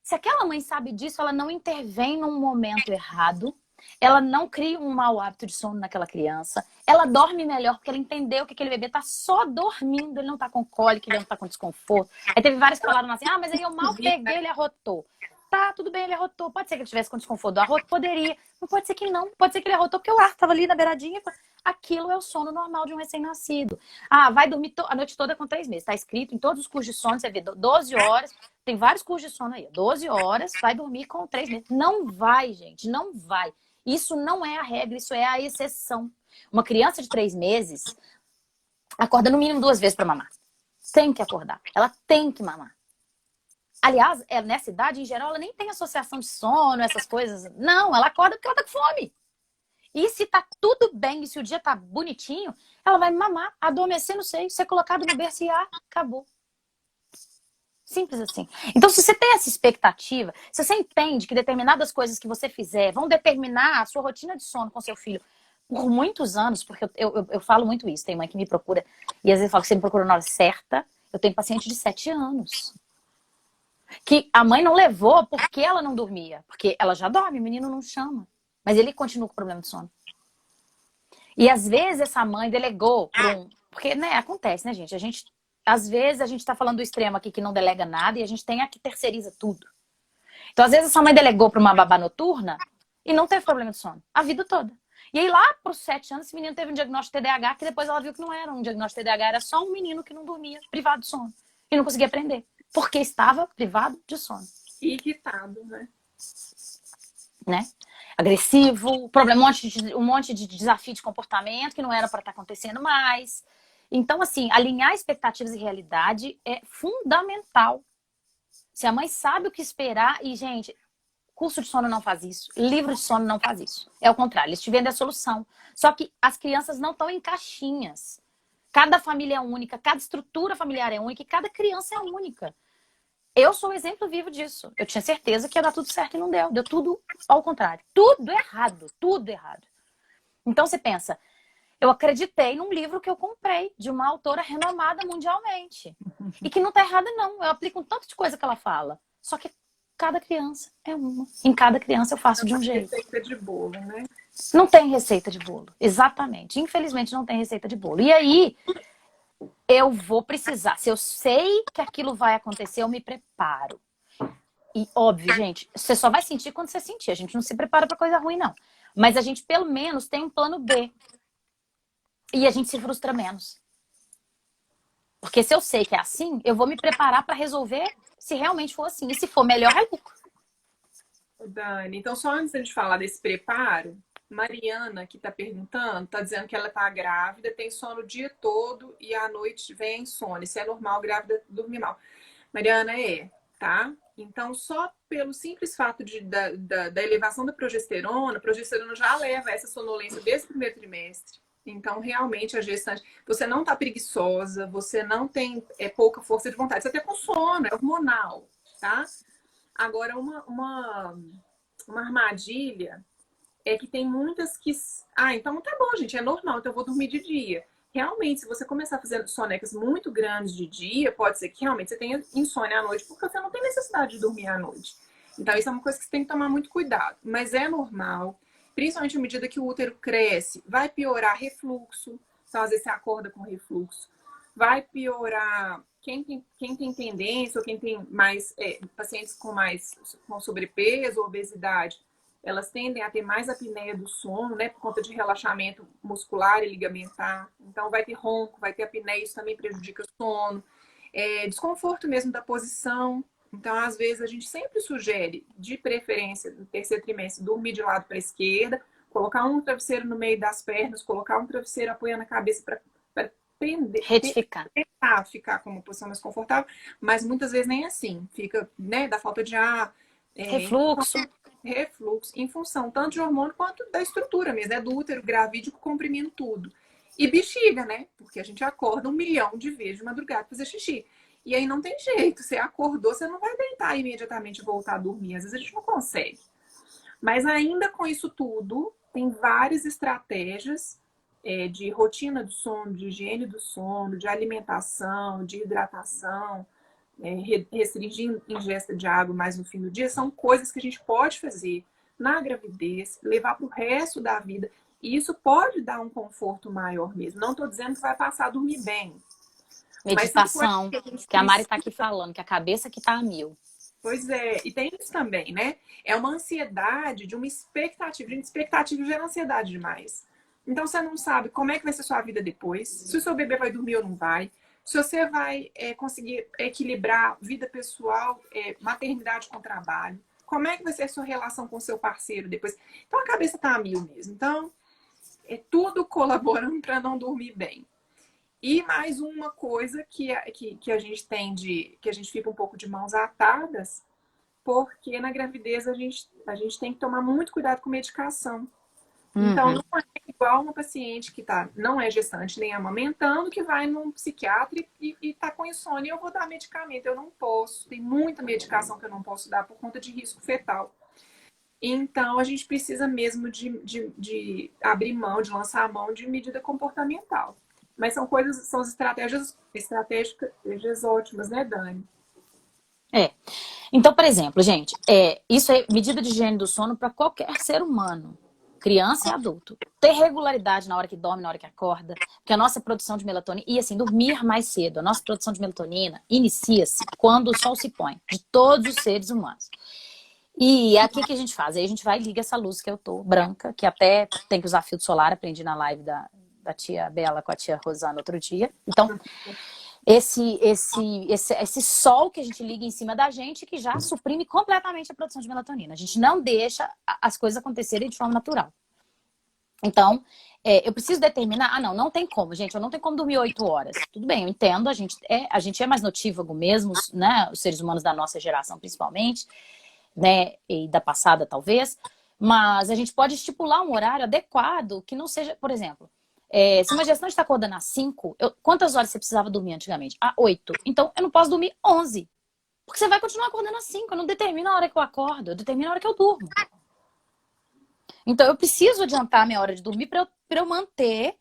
Se aquela mãe sabe disso, ela não intervém num momento errado, ela não cria um mau hábito de sono naquela criança, ela dorme melhor porque ela entendeu que aquele bebê tá só dormindo, ele não tá com cólica, ele não tá com desconforto. Aí teve vários que falaram assim, mas aí eu mal peguei, ele arrotou. Tá, tudo bem, ele arrotou. Pode ser que ele tivesse com desconforto do arroto? Poderia. Não pode ser que não. Pode ser que ele arrotou porque o ar tava ali na beiradinha. Aquilo é o sono normal de um recém-nascido. Vai dormir a noite toda com 3 meses. Tá escrito em todos os cursos de sono, você vê 12 horas. Tem vários cursos de sono aí. 12 horas, vai dormir com 3 meses. Não vai, gente, não vai. Isso não é a regra, isso é a exceção. Uma criança de 3 meses acorda no mínimo 2 vezes para mamar. Tem que acordar. Ela tem que mamar. Aliás, nessa idade, em geral, ela nem tem associação de sono, essas coisas. Não, ela acorda porque ela tá com fome. E se tá tudo bem, e se o dia tá bonitinho, ela vai mamar, adormecer no seio, ser colocado no berço e acabou. Simples assim. Então, se você tem essa expectativa, se você entende que determinadas coisas que você fizer vão determinar a sua rotina de sono com seu filho por muitos anos, porque eu falo muito isso, tem mãe que me procura, e às vezes fala que você me procura na hora certa, eu tenho paciente de 7 anos. Que a mãe não levou porque ela não dormia. Porque ela já dorme, o menino não chama. Mas ele continua com problema de sono. E às vezes essa mãe delegou para um... Porque, né, acontece, né, gente? Às vezes a gente tá falando do extremo aqui que não delega nada e a gente tem a que terceiriza tudo. Então, às vezes essa mãe delegou para uma babá noturna e não teve problema de sono. A vida toda. E aí lá pros 7 anos, esse menino teve um diagnóstico de TDAH, que depois ela viu que não era um diagnóstico de TDAH, era só um menino que não dormia, privado de sono. E não conseguia aprender. Porque estava privado de sono. Irritado, né? Agressivo, um monte de desafio de comportamento que não era para estar acontecendo mais. Então, assim, alinhar expectativas e realidade é fundamental. Se a mãe sabe o que esperar, e, gente, curso de sono não faz isso, livro de sono não faz isso. É o contrário, eles te vendem a solução. Só que as crianças não estão em caixinhas. Cada família é única, cada estrutura familiar é única e cada criança é única. Eu sou o exemplo vivo disso. Eu tinha certeza que ia dar tudo certo e não deu. Deu tudo ao contrário. Tudo errado. Tudo errado. Então você pensa, eu acreditei num livro que eu comprei de uma autora renomada mundialmente. E que não tá errada, não. Eu aplico um tanto de coisa que ela fala. Só que cada criança é uma. Em cada criança eu faço de um jeito. Receita de bolo, né? Não tem receita de bolo. Exatamente. Infelizmente não tem receita de bolo. E aí, eu vou precisar. Se eu sei que aquilo vai acontecer, eu me preparo. E óbvio, gente, você só vai sentir quando você sentir. A gente não se prepara pra coisa ruim, não. Mas a gente, pelo menos, tem um plano B. E a gente se frustra menos. Porque se eu sei que é assim, eu vou me preparar pra resolver se realmente for assim. E se for melhor, é lucro. Dani, então só antes de falar desse preparo, Mariana, que está perguntando, está dizendo que ela está grávida, tem sono o dia todo e à noite vem a insônia. Se é normal, grávida dormir mal. Mariana, tá? Então, só pelo simples fato da elevação da progesterona, a progesterona já leva essa sonolência desde o primeiro trimestre. Então, realmente, a gestante... Você não está preguiçosa, você não tem pouca força de vontade. Você está com sono, é hormonal, tá? Agora, uma armadilha é que tem muitas que... então tá bom, gente, é normal, então eu vou dormir de dia. Realmente, se você começar fazendo sonecas muito grandes de dia, pode ser que realmente você tenha insônia à noite, porque você não tem necessidade de dormir à noite. Então, isso é uma coisa que você tem que tomar muito cuidado. Mas é normal, principalmente à medida que o útero cresce, vai piorar refluxo. Então, às vezes, você acorda com refluxo. Vai piorar... Quem tem tendência ou quem tem mais pacientes com sobrepeso, obesidade, elas tendem a ter mais apneia do sono, né, por conta de relaxamento muscular e ligamentar. Então, vai ter ronco, vai ter apneia, isso também prejudica o sono. Desconforto mesmo da posição. Então, às vezes, a gente sempre sugere, de preferência, no terceiro trimestre, dormir de lado para a esquerda, colocar um travesseiro no meio das pernas, colocar um travesseiro apoiando a cabeça para Retificar. tentar ficar com uma posição mais confortável, mas muitas vezes nem assim. Fica, né, da falta de ar, Refluxo. refluxo, em função tanto de hormônio quanto da estrutura mesmo, né, do útero gravídico comprimindo tudo. E bexiga, né? Porque a gente acorda 1 milhão de vezes de madrugada para fazer xixi. E aí não tem jeito, você acordou, você não vai deitar imediatamente e voltar a dormir. Às vezes a gente não consegue. Mas ainda com isso tudo, tem várias estratégias de rotina do sono, de higiene do sono, de alimentação, de hidratação, restringir a ingesta de água mais no fim do dia. São coisas que a gente pode fazer na gravidez, levar para o resto da vida. E isso pode dar um conforto maior mesmo. Não estou dizendo que vai passar a dormir bem. Meditação, que a Mari tá aqui falando, que a cabeça que tá a mil. Pois é, e tem isso também, né? É uma ansiedade de uma expectativa. Gente, expectativa gera ansiedade demais. Então você não sabe como é que vai ser sua vida depois, se o seu bebê vai dormir ou não vai, se você vai conseguir equilibrar vida pessoal, maternidade com trabalho, como é que vai ser a sua relação com o seu parceiro depois. Então a cabeça tá a mil mesmo. Então, é tudo colaborando para não dormir bem. E mais uma coisa que a gente que a gente fica um pouco de mãos atadas, porque na gravidez a gente tem que tomar muito cuidado com medicação. Então, não é igual uma paciente que não é gestante nem amamentando, que vai num psiquiatra e tá com insônia e eu vou dar medicamento. Eu não posso, tem muita medicação que eu não posso dar por conta de risco fetal. Então, a gente precisa mesmo de abrir mão, de lançar a mão de medida comportamental. Mas são estratégias ótimas, né, Dani? Então, por exemplo, gente, isso é medida de higiene do sono para qualquer ser humano, criança e adulto. Ter regularidade na hora que dorme, na hora que acorda, porque a nossa produção de melatonina, e assim, dormir mais cedo, a nossa produção de melatonina inicia-se quando o sol se põe, de todos os seres humanos. E aqui que a gente faz? Aí a gente vai e liga essa luz que eu tô, branca, que até tem que usar filtro solar, aprendi na live da tia Bela com a tia Rosana outro dia. Então, esse sol que a gente liga em cima da gente que já suprime completamente a produção de melatonina. A gente não deixa as coisas acontecerem de forma natural. Então, eu preciso determinar... não tem como, gente. Eu não tenho como dormir 8 horas. Tudo bem, eu entendo. A gente é mais notívago mesmo, né? Os seres humanos da nossa geração, principalmente, né? E da passada, talvez. Mas a gente pode estipular um horário adequado que não seja, por exemplo... se uma gestante está acordando às 5, quantas horas você precisava dormir antigamente? 8. Então, eu não posso dormir 11. Porque você vai continuar acordando às 5. Eu não determino a hora que eu acordo, eu determino a hora que eu durmo. Então, eu preciso adiantar a minha hora de dormir para eu manter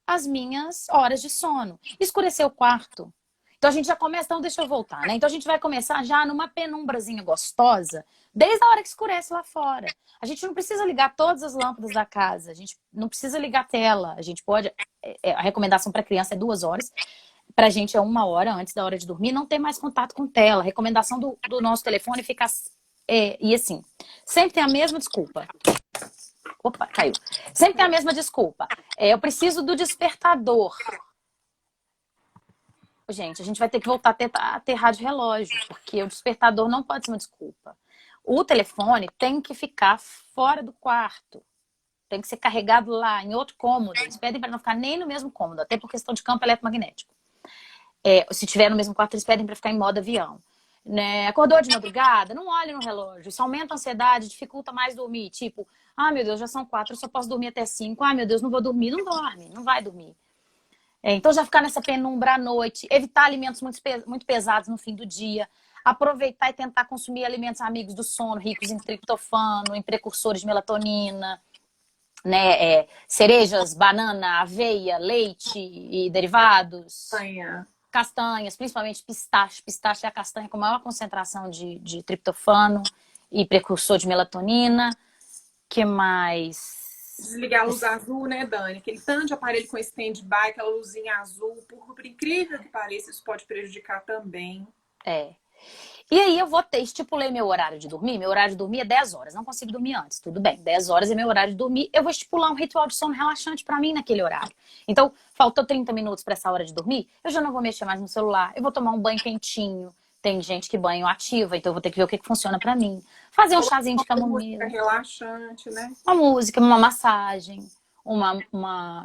as minhas horas de sono. Escurecer o quarto. Então, a gente já começa... Então, deixa eu voltar, né? Então, a gente vai começar já numa penumbrazinha gostosa, desde a hora que escurece lá fora. A gente não precisa ligar todas as lâmpadas da casa. A gente não precisa ligar a tela. A gente pode... A recomendação para criança é 2 horas. Para a gente é 1 hora antes da hora de dormir. Não ter mais contato com tela. A recomendação do nosso telefone fica... e assim, sempre tem a mesma desculpa. Opa, caiu. Sempre tem a mesma desculpa. Eu preciso do despertador. Gente, a gente vai ter que voltar a ter rádio relógio, porque o despertador não pode ser uma desculpa. O telefone tem que ficar fora do quarto. Tem que ser carregado lá, em outro cômodo. Eles pedem para não ficar nem no mesmo cômodo, até por questão de campo eletromagnético. Se tiver no mesmo quarto, eles pedem para ficar em modo avião. Né? Acordou de madrugada? Não olhe no relógio. Isso aumenta a ansiedade, dificulta mais dormir. Tipo, meu Deus, já são 4, eu só posso dormir até 5. Meu Deus, não vou dormir. Não dorme, não vai dormir. Então já ficar nessa penumbra à noite, evitar alimentos muito pesados no fim do dia, aproveitar e tentar consumir alimentos amigos do sono, ricos em triptofano, em precursores de melatonina, né? Cerejas, banana, aveia, leite e derivados. Castanhas, principalmente pistache. Pistache é a castanha com maior concentração de triptofano e precursor de melatonina. Que mais? Desligar a luz azul, né, Dani? Aquele tanto de aparelho com stand-by, aquela luzinha azul, por incrível que pareça, isso pode prejudicar também. E aí eu estipulei meu horário de dormir. Meu horário de dormir é 10 horas. Não consigo dormir antes, tudo bem. 10 horas é meu horário de dormir. Eu vou estipular um ritual de sono relaxante pra mim naquele horário. Então, faltou 30 minutos pra essa hora de dormir, eu já não vou mexer mais no celular. Eu vou tomar um banho quentinho. Tem gente que banho ativa, então eu vou ter que ver o que funciona pra mim. Fazer um chazinho de Uma música camomila. relaxante, né? Uma música, uma massagem,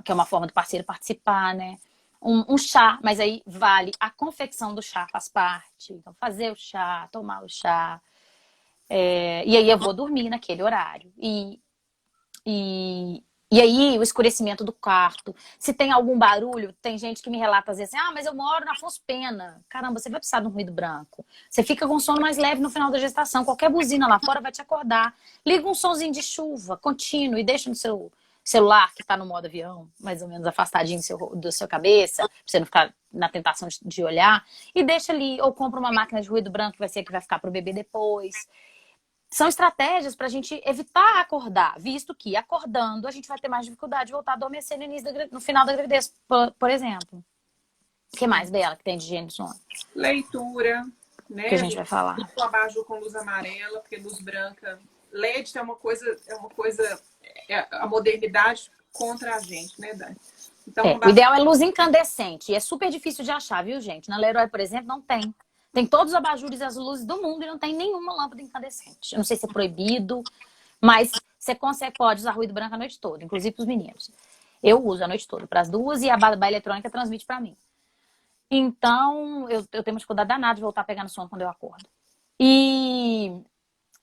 que é uma forma do parceiro participar, né? Um chá, mas aí vale, a confecção do chá faz parte. Então, fazer o chá, tomar o chá. E aí eu vou dormir naquele horário. E aí o escurecimento do quarto. Se tem algum barulho, tem gente que me relata às vezes assim, mas eu moro na Afonso Pena. Caramba, você vai precisar de um ruído branco. Você fica com sono mais leve no final da gestação. Qualquer buzina lá fora vai te acordar. Liga um sonzinho de chuva contínuo e deixa no seu celular, que está no modo avião, mais ou menos afastadinho da sua cabeça, pra você não ficar na tentação de olhar. E deixa ali, ou compra uma máquina de ruído branco, que vai ser a que vai ficar pro bebê depois. São estratégias para a gente evitar acordar, visto que acordando a gente vai ter mais dificuldade de voltar a adormecer no final da gravidez, por exemplo. O que mais, Bela, que tem de higiene do sono? Leitura, né? Que a gente vai falar. O abajur com luz amarela, porque luz branca. LED é uma coisa, a modernidade contra a gente, né, Dani? Então, O ideal é luz incandescente. E é super difícil de achar, viu, gente? Na Leroy, por exemplo, não tem. Tem todos os abajures e as luzes do mundo e não tem nenhuma lâmpada incandescente. Eu não sei se é proibido, mas você pode usar ruído branco a noite toda, inclusive para os meninos. Eu uso a noite toda para as duas e a barra eletrônica transmite para mim. Então, eu tenho uma dificuldade danada de voltar a pegar no sono quando eu acordo.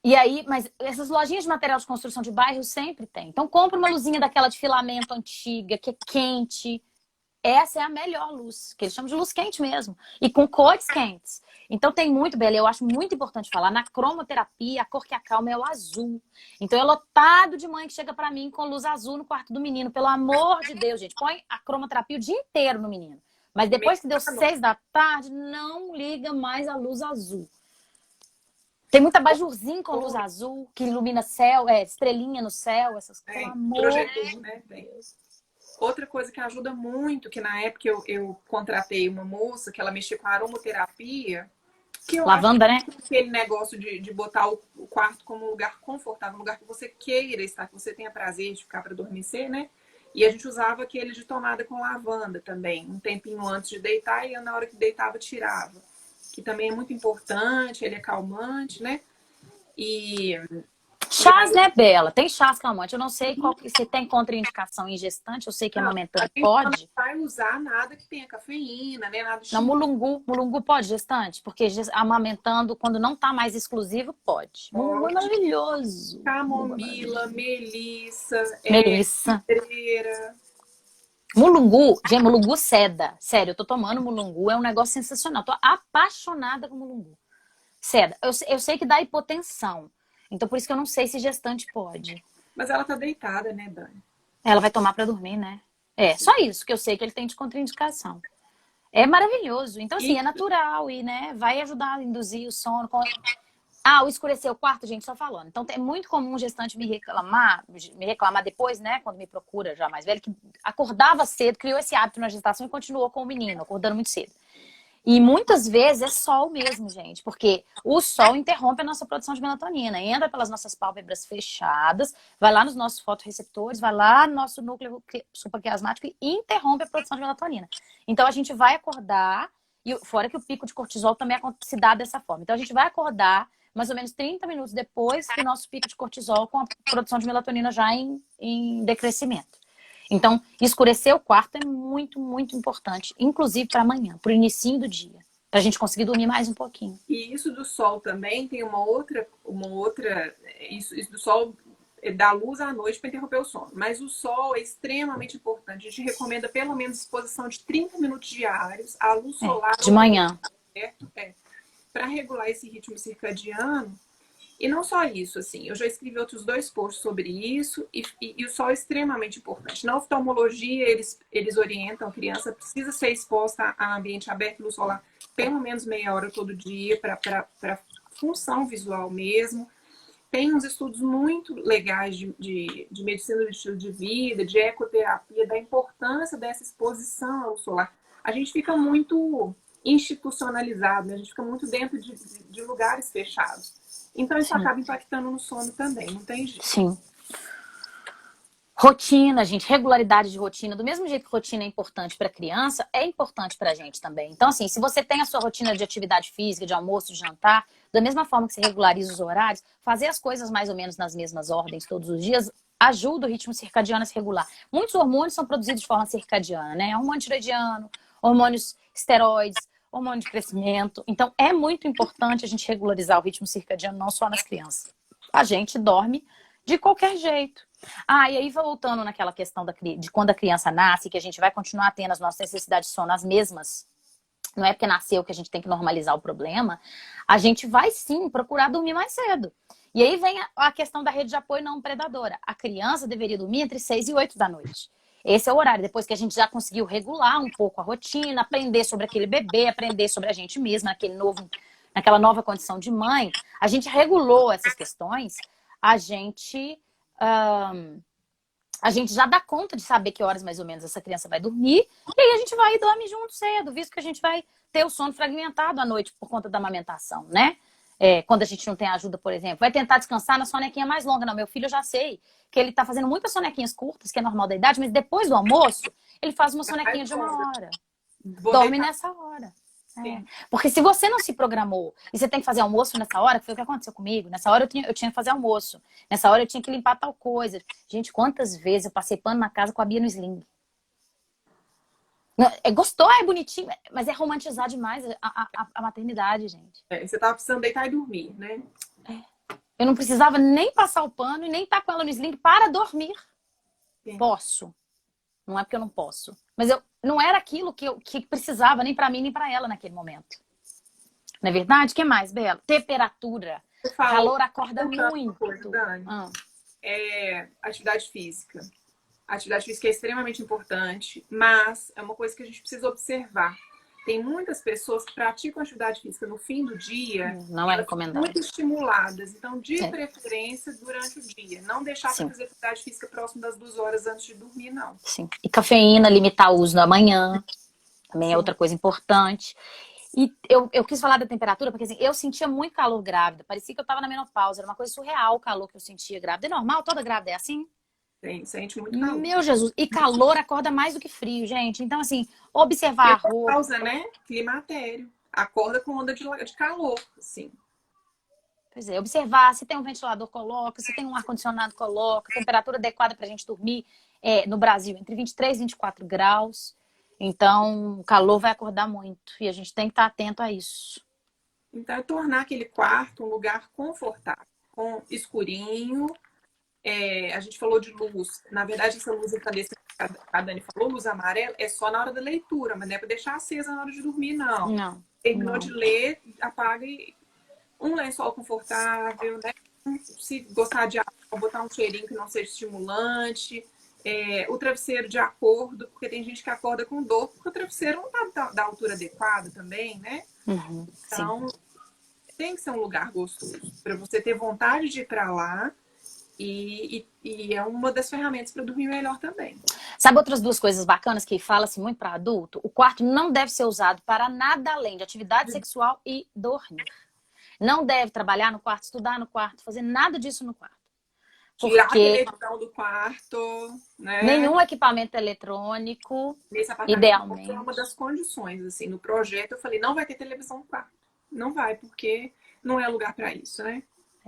E aí, mas essas lojinhas de material de construção de bairro sempre tem. Então, compra uma luzinha daquela de filamento antiga, que é quente. Essa é a melhor luz, que eles chamam de luz quente mesmo. E com cores quentes. Então tem muito, Bela, eu acho muito importante falar, na cromoterapia, a cor que acalma é o azul. Então é lotado de mãe que chega pra mim com luz azul no quarto do menino. Pelo amor de Deus, gente, põe a cromoterapia o dia inteiro no menino. Mas depois que deu 6 da tarde, não liga mais a luz azul. Tem muita abajurzinho com luz azul, que ilumina céu, estrelinha no céu, essas coisas. Pelo amor de Deus. Outra coisa que ajuda muito, que na época eu contratei uma moça que ela mexia com aromaterapia, que eu Lavanda, acho né? aquele negócio de botar o quarto como um lugar confortável, um lugar que você queira estar, que você tenha prazer de ficar para adormecer, né? E a gente usava aquele de tomada com lavanda também, um tempinho antes de deitar e na hora que deitava tirava. Que também é muito importante, ele é calmante, né? E chás, né, Bela? Tem chás calmante. Eu não sei se tem contraindicação em gestante. Eu sei que amamentando pode. Não vai usar nada que tenha cafeína, né? Nada de Não, mulungu pode gestante? Porque amamentando, quando não tá mais exclusivo, pode. Mulungu é maravilhoso. Camomila, melissa, Melissa. cidreira. Mulungu, gente, mulungu seda. Sério, eu tô tomando mulungu, é um negócio sensacional. Tô apaixonada com mulungu. Seda. Eu sei que dá hipotensão. Então, por isso que eu não sei se gestante pode. Mas ela tá deitada, né, Dani? Ela vai tomar pra dormir, né? Só isso que eu sei que ele tem de contraindicação. É maravilhoso. Então, assim, é natural e, né, vai ajudar a induzir o sono. O escurecer o quarto, gente, só falando. Então, é muito comum o gestante me reclamar depois, né, quando me procura já mais velho, que acordava cedo, criou esse hábito na gestação e continuou com o menino, acordando muito cedo. E muitas vezes é sol mesmo, gente, porque o sol interrompe a nossa produção de melatonina, entra pelas nossas pálpebras fechadas, vai lá nos nossos fotorreceptores, vai lá no nosso núcleo supraquiasmático e interrompe a produção de melatonina. Então a gente vai acordar, e fora que o pico de cortisol também se dá dessa forma. Então a gente vai acordar mais ou menos 30 minutos depois do nosso pico de cortisol, com a produção de melatonina já em decrescimento. Então, escurecer o quarto é muito, muito importante, inclusive para amanhã, para o início do dia, para a gente conseguir dormir mais um pouquinho. E isso do sol também tem uma outra isso do sol dá luz à noite para interromper o sono. Mas o sol é extremamente importante. A gente recomenda pelo menos exposição de 30 minutos diários à luz solar. De manhã. Para regular esse ritmo circadiano. E não só isso, assim, eu já escrevi outros 2 posts sobre isso e o sol é extremamente importante. Na oftalmologia, eles orientam a criança precisa ser exposta a ambiente aberto, luz solar, pelo menos meia hora todo dia, para função visual mesmo. Tem uns estudos muito legais de medicina do estilo de vida, de ecoterapia, da importância dessa exposição ao solar. A gente fica muito institucionalizado, né? A gente fica muito dentro de lugares fechados. Então isso Sim. acaba impactando no sono também, não tem jeito. Sim. Rotina, gente, regularidade de rotina. Do mesmo jeito que rotina é importante para criança, é importante para a gente também. Então, assim, se você tem a sua rotina de atividade física, de almoço, de jantar, da mesma forma que você regulariza os horários, fazer as coisas mais ou menos nas mesmas ordens todos os dias ajuda o ritmo circadiano a se regular. Muitos hormônios são produzidos de forma circadiana, né? Hormônio tiroidiano, hormônios esteroides, hormônio de crescimento. Então, é muito importante a gente regularizar o ritmo circadiano, não só nas crianças. A gente dorme de qualquer jeito. Ah, e aí voltando naquela questão de quando a criança nasce, que a gente vai continuar tendo as nossas necessidades de sono as mesmas, não é porque nasceu que a gente tem que normalizar o problema, a gente vai sim procurar dormir mais cedo. E aí vem a questão da rede de apoio não predadora. A criança deveria dormir entre 6 e 8 da noite. Esse é o horário, depois que a gente já conseguiu regular um pouco a rotina, aprender sobre aquele bebê, aprender sobre a gente mesma, naquela nova condição de mãe, a gente regulou essas questões, a gente já dá conta de saber que horas mais ou menos essa criança vai dormir, e aí a gente vai e dorme junto cedo, visto que a gente vai ter o sono fragmentado à noite por conta da amamentação, né? Quando a gente não tem ajuda, por exemplo, vai tentar descansar na sonequinha mais longa. Não, meu filho eu já sei que ele tá fazendo muitas sonequinhas curtas, que é normal da idade, mas depois do almoço, ele faz uma sonequinha de 1 hora. Dorme nessa hora. Porque se você não se programou e você tem que fazer almoço nessa hora, que foi o que aconteceu comigo, nessa hora eu tinha que fazer almoço, nessa hora eu tinha que limpar tal coisa. Gente, quantas vezes eu passei pano na casa com a Bia no sling? É gostoso, é bonitinho, mas é romantizar demais a maternidade, gente. Você tava precisando deitar e dormir, né? Eu não precisava nem passar o pano e nem estar com ela no sling para dormir. Sim. Posso. Não é porque eu não posso. Mas não era aquilo que precisava, nem para mim, nem para ela naquele momento. Não é verdade? O que mais, Bela? Temperatura. Calor acorda muito. Coisa, Dani. Atividade física. A atividade física é extremamente importante, mas é uma coisa que a gente precisa observar. Tem muitas pessoas que praticam atividade física no fim do dia. Não é recomendado. Muito estimuladas. Então, de preferência, durante o dia. Não deixar para fazer atividade física próximo das 2 horas antes de dormir, não. Sim. E cafeína, limitar o uso da manhã. Também é outra coisa importante. E eu quis falar da temperatura, porque assim, eu sentia muito calor grávida. Parecia que eu tava na menopausa. Era uma coisa surreal o calor que eu sentia grávida. É normal? Toda grávida é assim? Sente muito calor. Meu Jesus. E calor acorda mais do que frio, gente. Então, assim, observar a roupa. Causa, né? Climatério. Acorda com onda de calor, assim. Pois é, observar se tem um ventilador, coloca. Se tem um ar-condicionado, coloca. Temperatura adequada pra gente dormir no Brasil, entre 23 e 24 graus. Então, o calor vai acordar muito. E a gente tem que estar atento a isso. Então, é tornar aquele quarto um lugar confortável. Com escurinho. A gente falou de luz. Na verdade, essa luz incandescente que a Dani falou, luz amarela, é só na hora da leitura. Mas não é para deixar acesa na hora de dormir, não. Não. Terminou de ler, apaga um lençol confortável, né? Se gostar de água, botar um cheirinho que não seja estimulante. O travesseiro de acordo, porque tem gente que acorda com dor, porque o travesseiro não tá da altura adequada também, né? Uhum, então, tem que ser um lugar gostoso para você ter vontade de ir para lá. E é uma das ferramentas para dormir melhor também. Sabe outras duas coisas bacanas que fala-se muito para adulto? O quarto não deve ser usado para nada além de atividade sexual e dormir. Não deve trabalhar no quarto, estudar no quarto, fazer nada disso no quarto. Tirar a televisão do quarto, né? Nenhum equipamento eletrônico, idealmente. É uma das condições, assim, no projeto eu falei, não vai ter televisão no quarto. Não vai, porque não é lugar para isso, né?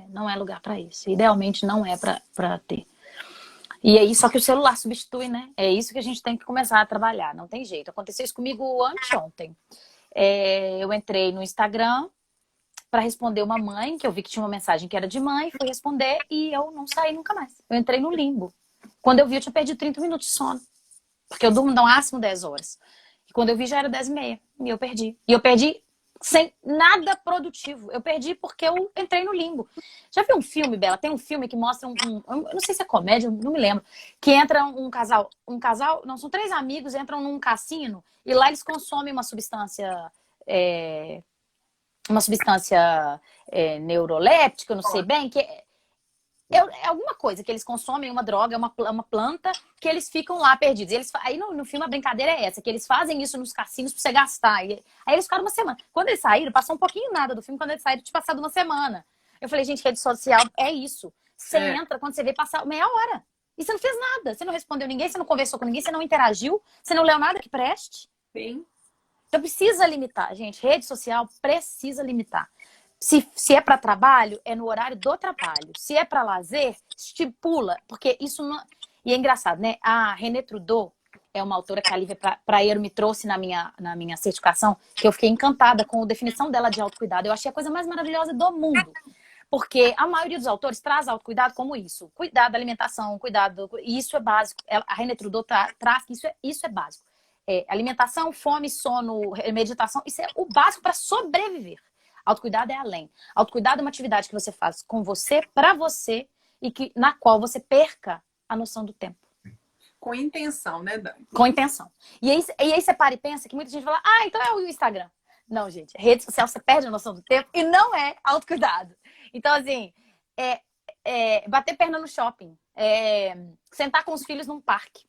Não é lugar para isso. Idealmente não é para ter. E aí, só que o celular substitui, né? É isso que a gente tem que começar a trabalhar. Não tem jeito. Aconteceu isso comigo anteontem. Eu entrei no Instagram para responder uma mãe, que eu vi que tinha uma mensagem que era de mãe, fui responder e eu não saí nunca mais. Eu entrei no limbo. Quando eu vi, eu tinha perdido 30 minutos de sono. Porque eu durmo no máximo 10 horas. E quando eu vi, já era 10h30. E eu perdi. E eu perdi sem nada produtivo. Eu perdi porque eu entrei no limbo. Já viu um filme, Bela? Tem um filme que mostra eu não sei se é comédia, não me lembro. Que entra um casal, não, são 3 amigos, entram num cassino e lá eles consomem uma substância neuroléptica, eu não sei bem, É alguma coisa que eles consomem, uma droga, uma planta, que eles ficam lá perdidos. Aí no filme a brincadeira é essa, que eles fazem isso nos cassinos pra você gastar. Aí eles ficaram uma semana. Quando eles saíram, passou um pouquinho nada do filme, quando eles saíram, tinha passado uma semana. Eu falei, gente, rede social é isso. Você entra, quando você vê, passar meia hora. E você não fez nada. Você não respondeu ninguém, você não conversou com ninguém, você não interagiu, você não leu nada que preste. Sim. Então precisa limitar, gente. Rede social precisa limitar. Se é para trabalho, é no horário do trabalho. Se é para lazer, estipula. Porque isso não... E é engraçado, né? A René Trudeau é uma autora que a Lívia Praeiro me trouxe na minha certificação, que eu fiquei encantada com a definição dela de autocuidado. Eu achei a coisa mais maravilhosa do mundo. Porque a maioria dos autores traz autocuidado como isso. Cuidado da alimentação, cuidado... E isso é básico. A René Trudeau traz que isso é básico. Alimentação, fome, sono, meditação, isso é o básico para sobreviver. Autocuidado é além. Autocuidado é uma atividade que você faz com você, para você, e na qual você perca a noção do tempo. Com intenção, né, Dani? Com intenção. E aí você para e pensa que muita gente fala, então é o Instagram. Não, gente, rede social você perde a noção do tempo e não é autocuidado. Então, assim, bater perna no shopping, sentar com os filhos num parque.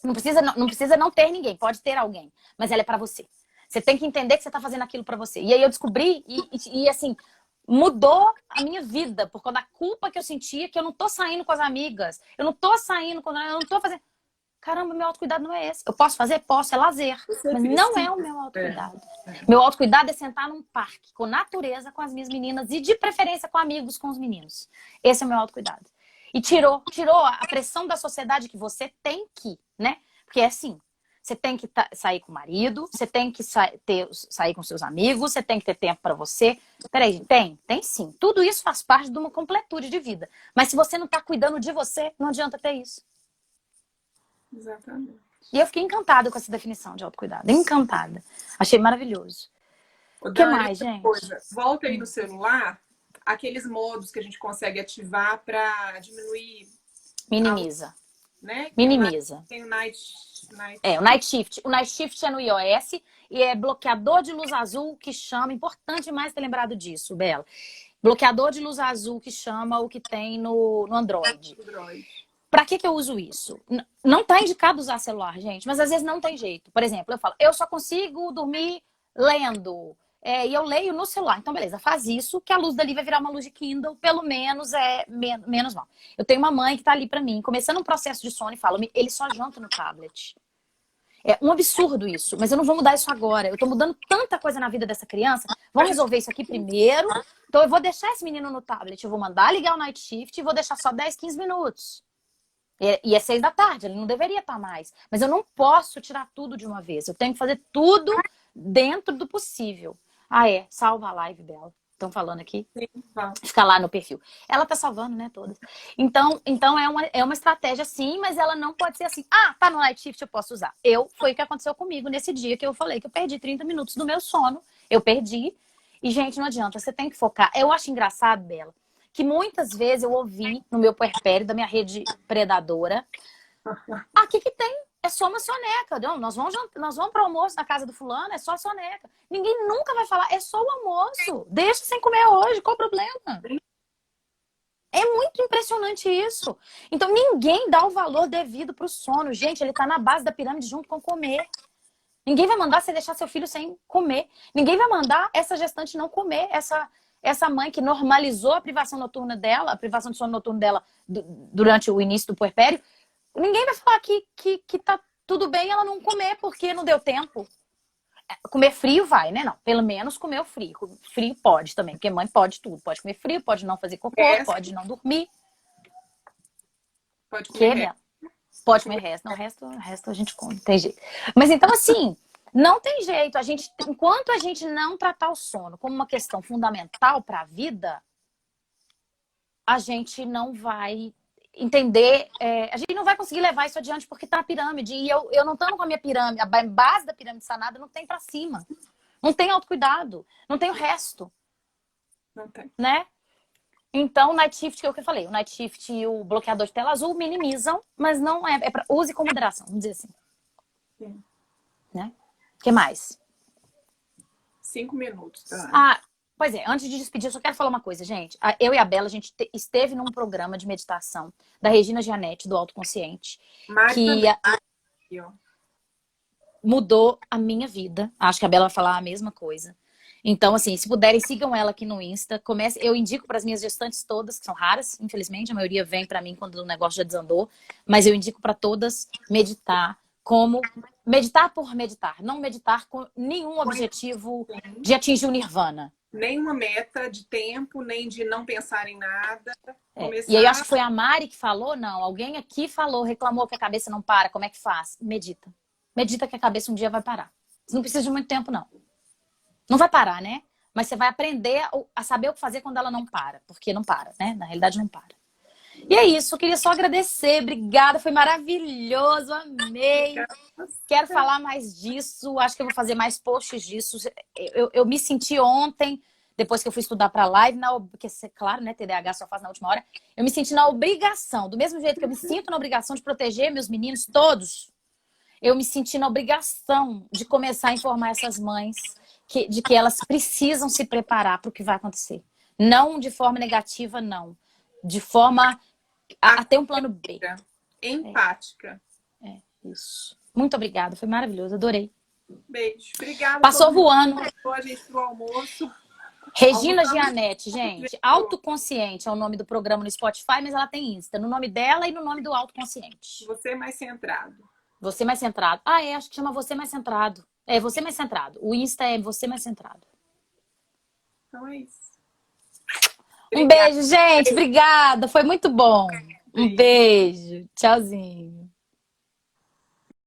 Não precisa não ter ninguém, pode ter alguém, mas ela é para você. Você tem que entender que você está fazendo aquilo para você. E aí eu descobri e assim, mudou a minha vida, por conta da culpa que eu sentia, que eu não tô saindo com as amigas, eu não tô saindo, eu não tô fazendo... Caramba, meu autocuidado não é esse. Eu posso fazer? Posso, é lazer. Mas não é o meu autocuidado. Meu autocuidado é sentar num parque, com natureza, com as minhas meninas e de preferência com amigos, com os meninos. Esse é o meu autocuidado. E tirou a pressão da sociedade que você tem que, né? Porque é assim, você tem que sair com o marido, você tem que sair com seus amigos, você tem que ter tempo para você. Peraí, gente, tem sim. Tudo isso faz parte de uma completude de vida. Mas se você não tá cuidando de você, não adianta ter isso. Exatamente. E eu fiquei encantada com essa definição de autocuidado. Encantada. Achei maravilhoso. O que mais, gente? Volta aí no celular, aqueles modos que a gente consegue ativar para diminuir... Minimiza. Né? Minimiza. Tem o Night o Night Shift. O Night Shift é no iOS e é bloqueador de luz azul que chama. Importante demais ter lembrado disso, Bela. Bloqueador de luz azul que chama o que tem no Android. Pra que eu uso isso? Não tá indicado usar celular, gente, mas às vezes não tem jeito. Por exemplo, eu falo, eu só consigo dormir lendo. E eu leio no celular. Então, beleza, faz isso, que a luz dali vai virar uma luz de Kindle, pelo menos menos mal. Eu tenho uma mãe que tá ali pra mim, começando um processo de sono e fala, ele só janta no tablet. É um absurdo isso, mas eu não vou mudar isso agora. Eu tô mudando tanta coisa na vida dessa criança. Vamos resolver isso aqui primeiro. Então eu vou deixar esse menino no tablet, eu vou mandar ligar o Night Shift e vou deixar só 10, 15 minutos. E é 6 da tarde, ele não deveria estar mais. Mas eu não posso tirar tudo de uma vez. Eu tenho que fazer tudo dentro do possível. Salva a live dela. Estão falando aqui. Sim, fica lá no perfil. Ela tá salvando, né, todas. Então é uma estratégia sim, mas ela não pode ser assim. Tá no Night Shift, eu posso usar. Foi o que aconteceu comigo nesse dia que eu falei que eu perdi 30 minutos do meu sono. Eu perdi. E, gente, não adianta, você tem que focar. Eu acho engraçado, Bela, que muitas vezes eu ouvi no meu puerpério da minha rede predadora. O que tem? É só uma soneca. Não, nós vamos para o almoço na casa do fulano, é só soneca. Ninguém nunca vai falar, é só o almoço. Deixa sem comer hoje, qual o problema? É muito impressionante isso. Então, ninguém dá o valor devido para o sono. Gente, ele está na base da pirâmide junto com comer. Ninguém vai mandar você deixar seu filho sem comer. Ninguém vai mandar essa gestante não comer. Essa mãe que normalizou a privação noturna dela, a privação de sono noturno dela durante o início do puerpério. Ninguém vai falar que tá tudo bem ela não comer porque não deu tempo. Comer frio vai, né? Não, pelo menos comer o frio. Frio pode também, porque mãe pode tudo. Pode comer frio, pode não fazer cocô, pode não dormir. Pode comer resto. Pode comer resto. Não, resto a gente come, tem jeito. Mas então, assim, não tem jeito. Enquanto a gente não tratar o sono como uma questão fundamental para a vida, a gente não vai entender, a gente não vai conseguir levar isso adiante porque tá na pirâmide. E eu não estando com a minha pirâmide, a base da pirâmide sanada não tem para cima. Não tem autocuidado, não tem o resto. Não tem. Né? Então, o Night Shift, que é o que eu falei, o Night Shift e o bloqueador de tela azul minimizam, mas não é para use com moderação, vamos dizer assim. Né? O que mais? 5 minutos, tá? Pois é, antes de despedir, eu só quero falar uma coisa, gente. Eu e a Bela, a gente esteve num programa de meditação da Regina Gianetti, do Autoconsciente, Mari que também. Aqui, ó. mudou a minha vida. Acho que a Bela vai falar a mesma coisa. Então, assim, se puderem, sigam ela aqui no Insta. Eu indico para as minhas gestantes todas, que são raras, infelizmente, a maioria vem para mim quando o negócio já desandou, mas eu indico para todas meditar, como meditar por meditar, não meditar com nenhum objetivo de atingir o nirvana. Nenhuma meta de tempo, nem de não pensar em nada. E aí eu acho que foi a Mari que falou, não, alguém aqui falou, reclamou que a cabeça não para, como é que faz? Medita. Medita que a cabeça um dia vai parar. Você não precisa de muito tempo, não. Não vai parar, né? Mas você vai aprender a saber o que fazer quando ela não para. Porque não para, né? Na realidade, não para. E é isso. Eu queria só agradecer. Obrigada. Foi maravilhoso. Amei. Quero falar mais disso. Acho que eu vou fazer mais posts disso. Eu me senti ontem, depois que eu fui estudar para live, porque, claro, né? TDAH só faz na última hora. Eu me senti na obrigação. Do mesmo jeito que eu me sinto na obrigação de proteger meus meninos todos, eu me senti na obrigação de começar a informar essas mães de que elas precisam se preparar para o que vai acontecer. Não de forma negativa, não. De forma a ter um plano B. Empática. Isso. Muito obrigada, foi maravilhoso, adorei. Beijo. Obrigada. Passou voando. A gente pro almoço. Regina Gianetti, gente. Autoconsciente é o nome do programa no Spotify, mas ela tem Insta. No nome dela e no nome do Autoconsciente. Você mais centrado. Você mais centrado. Acho que chama Você Mais Centrado. É, Você Mais Centrado. O Insta é Você Mais Centrado. Então é isso. Um beijo, gente. Obrigada. Foi muito bom. Um beijo. Tchauzinho.